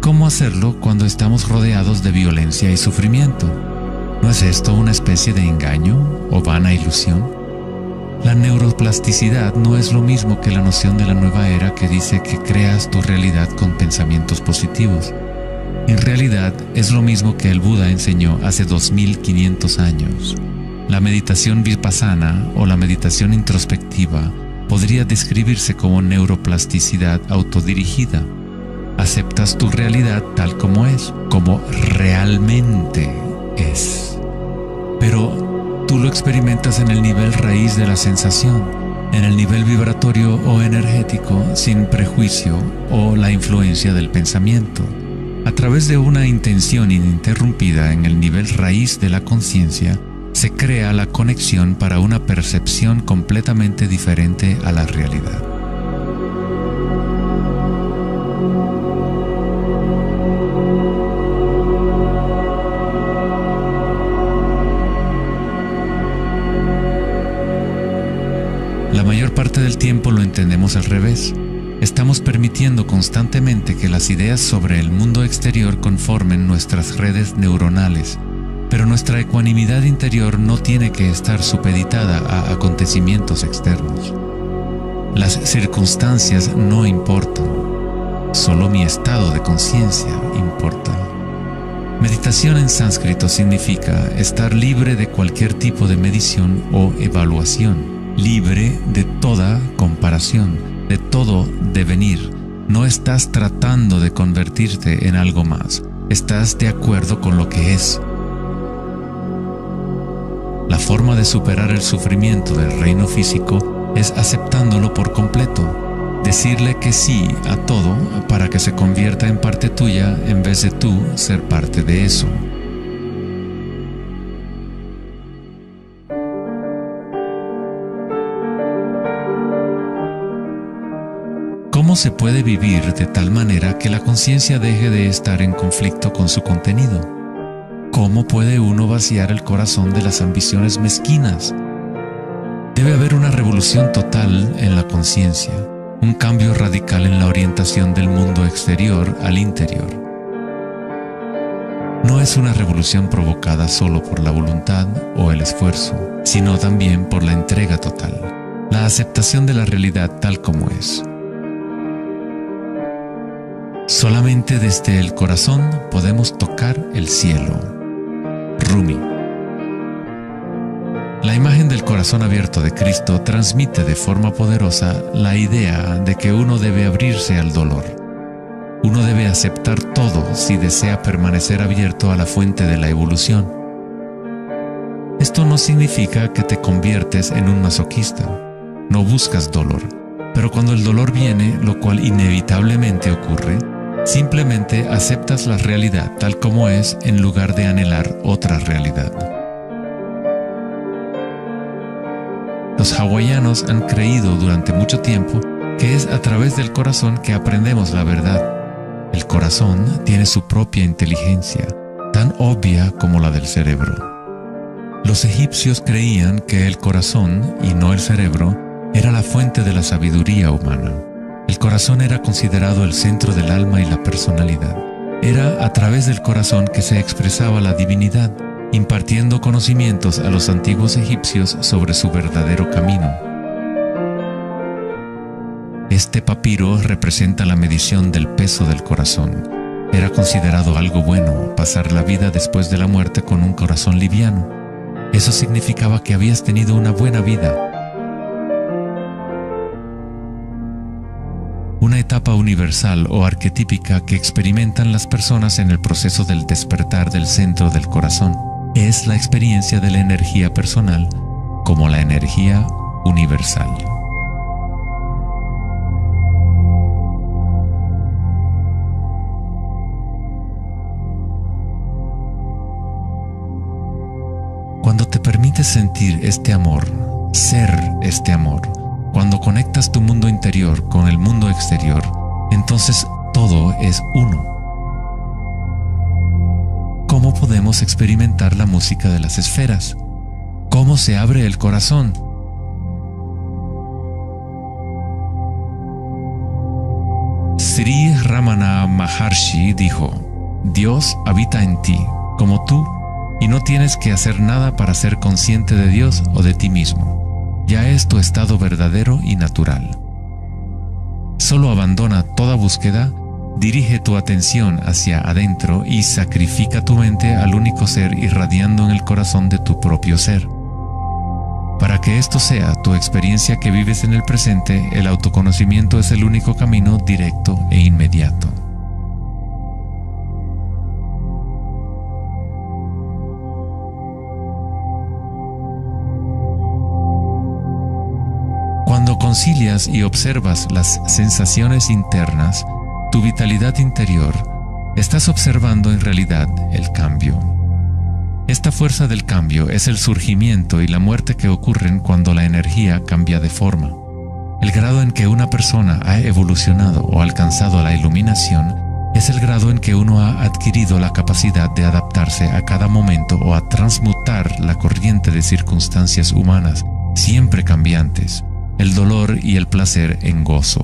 ¿Cómo hacerlo cuando estamos rodeados de violencia y sufrimiento? ¿No es esto una especie de engaño o vana ilusión? La neuroplasticidad no es lo mismo que la noción de la nueva era que dice que creas tu realidad con pensamientos positivos. En realidad es lo mismo que el Buda enseñó hace 2500 años. La meditación vipassana o la meditación introspectiva podría describirse como neuroplasticidad autodirigida. Aceptas tu realidad tal como es, como realmente es. Pero tú lo experimentas en el nivel raíz de la sensación, en el nivel vibratorio o energético, sin prejuicio o la influencia del pensamiento. A través de una intención ininterrumpida en el nivel raíz de la conciencia, se crea la conexión para una percepción completamente diferente a la realidad. La mayor parte del tiempo lo entendemos al revés. Estamos permitiendo constantemente que las ideas sobre el mundo exterior conformen nuestras redes neuronales, pero nuestra ecuanimidad interior no tiene que estar supeditada a acontecimientos externos. Las circunstancias no importan, solo mi estado de conciencia importa. Meditación en sánscrito significa estar libre de cualquier tipo de medición o evaluación, libre de toda comparación, de todo devenir. No estás tratando de convertirte en algo más, estás de acuerdo con lo que es. La forma de superar el sufrimiento del reino físico es aceptándolo por completo, decirle que sí a todo para que se convierta en parte tuya en vez de tú ser parte de eso. ¿Cómo se puede vivir de tal manera que la conciencia deje de estar en conflicto con su contenido? ¿Cómo puede uno vaciar el corazón de las ambiciones mezquinas? Debe haber una revolución total en la conciencia, un cambio radical en la orientación del mundo exterior al interior. No es una revolución provocada solo por la voluntad o el esfuerzo, sino también por la entrega total, la aceptación de la realidad tal como es. Solamente desde el corazón podemos tocar el cielo. Rumi. La imagen del corazón abierto de Cristo transmite de forma poderosa la idea de que uno debe abrirse al dolor. Uno debe aceptar todo si desea permanecer abierto a la fuente de la evolución. Esto no significa que te conviertes en un masoquista. No buscas dolor, pero cuando el dolor viene, lo cual inevitablemente ocurre, simplemente aceptas la realidad tal como es en lugar de anhelar otra realidad. Los hawaianos han creído durante mucho tiempo que es a través del corazón que aprendemos la verdad. El corazón tiene su propia inteligencia, tan obvia como la del cerebro. Los egipcios creían que el corazón, y no el cerebro, era la fuente de la sabiduría humana. El corazón era considerado el centro del alma y la personalidad. Era a través del corazón que se expresaba la divinidad, impartiendo conocimientos a los antiguos egipcios sobre su verdadero camino. Este papiro representa la medición del peso del corazón. Era considerado algo bueno pasar la vida después de la muerte con un corazón liviano. Eso significaba que habías tenido una buena vida. Una etapa universal o arquetípica que experimentan las personas en el proceso del despertar del centro del corazón es la experiencia de la energía personal como la energía universal. Cuando te permites sentir este amor, ser este amor, cuando conectas tu mundo interior con el mundo exterior, entonces todo es uno. ¿Cómo podemos experimentar la música de las esferas? ¿Cómo se abre el corazón? Sri Ramana Maharshi dijo: Dios habita en ti, como tú, y no tienes que hacer nada para ser consciente de Dios o de ti mismo. Ya es tu estado verdadero y natural. Solo abandona toda búsqueda, dirige tu atención hacia adentro y sacrifica tu mente al único ser irradiando en el corazón de tu propio ser. Para que esto sea tu experiencia que vives en el presente, el autoconocimiento es el único camino directo e inmediato. Cuando concilias y observas las sensaciones internas, tu vitalidad interior, estás observando en realidad el cambio. Esta fuerza del cambio es el surgimiento y la muerte que ocurren cuando la energía cambia de forma. El grado en que una persona ha evolucionado o alcanzado la iluminación es el grado en que uno ha adquirido la capacidad de adaptarse a cada momento o a transmutar la corriente de circunstancias humanas, siempre cambiantes, el dolor y el placer en gozo.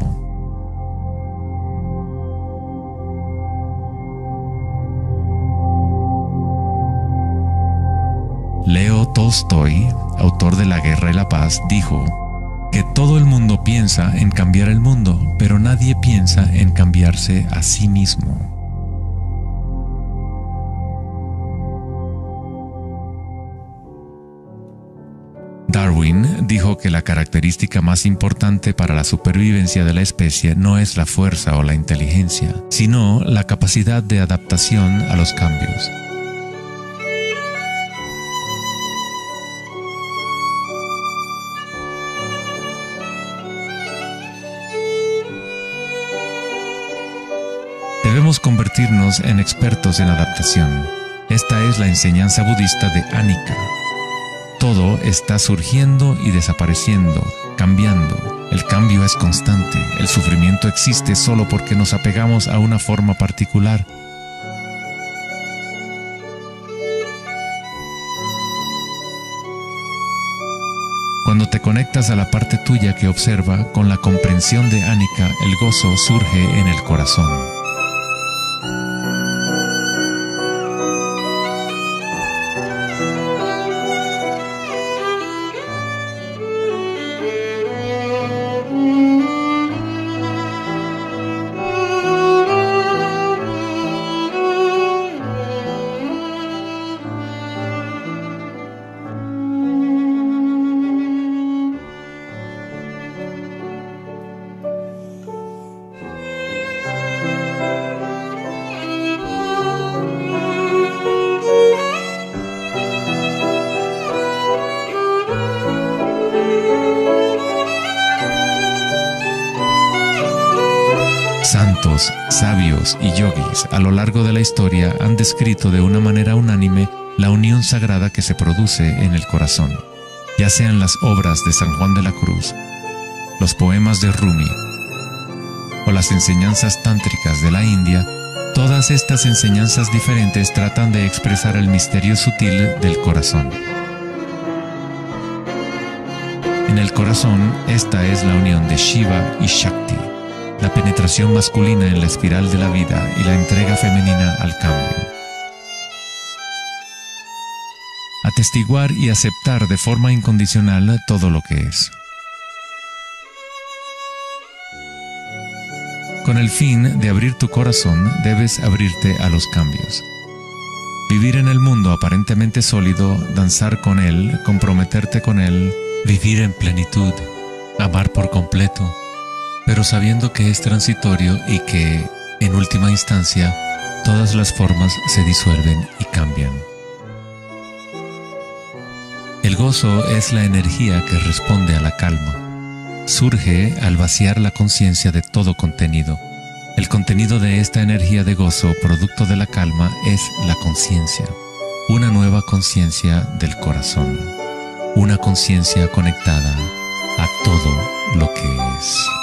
Leo Tolstoy, autor de La Guerra y la Paz, dijo que todo el mundo piensa en cambiar el mundo, pero nadie piensa en cambiarse a sí mismo. Darwin dijo que la característica más importante para la supervivencia de la especie no es la fuerza o la inteligencia, sino la capacidad de adaptación a los cambios. Debemos convertirnos en expertos en adaptación. Esta es la enseñanza budista de Anicca. Todo está surgiendo y desapareciendo, cambiando. El cambio es constante. El sufrimiento existe solo porque nos apegamos a una forma particular. Cuando te conectas a la parte tuya que observa, con la comprensión de Anicca, el gozo surge en el corazón. Santos, sabios y yogis a lo largo de la historia han descrito de una manera unánime la unión sagrada que se produce en el corazón, ya sean las obras de San Juan de la Cruz, los poemas de Rumi o las enseñanzas tántricas de la India. Todas estas enseñanzas diferentes tratan de expresar el misterio sutil del corazón. En el corazón, esta es la unión de Shiva y Shakti, la penetración masculina en la espiral de la vida y la entrega femenina al cambio. Atestiguar y aceptar de forma incondicional todo lo que es. Con el fin de abrir tu corazón, debes abrirte a los cambios. Vivir en el mundo aparentemente sólido, danzar con él, comprometerte con él, vivir en plenitud, amar por completo, pero sabiendo que es transitorio y que, en última instancia, todas las formas se disuelven y cambian. El gozo es la energía que responde a la calma. Surge al vaciar la conciencia de todo contenido. El contenido de esta energía de gozo, producto de la calma, es la conciencia. Una nueva conciencia del corazón. Una conciencia conectada a todo lo que es.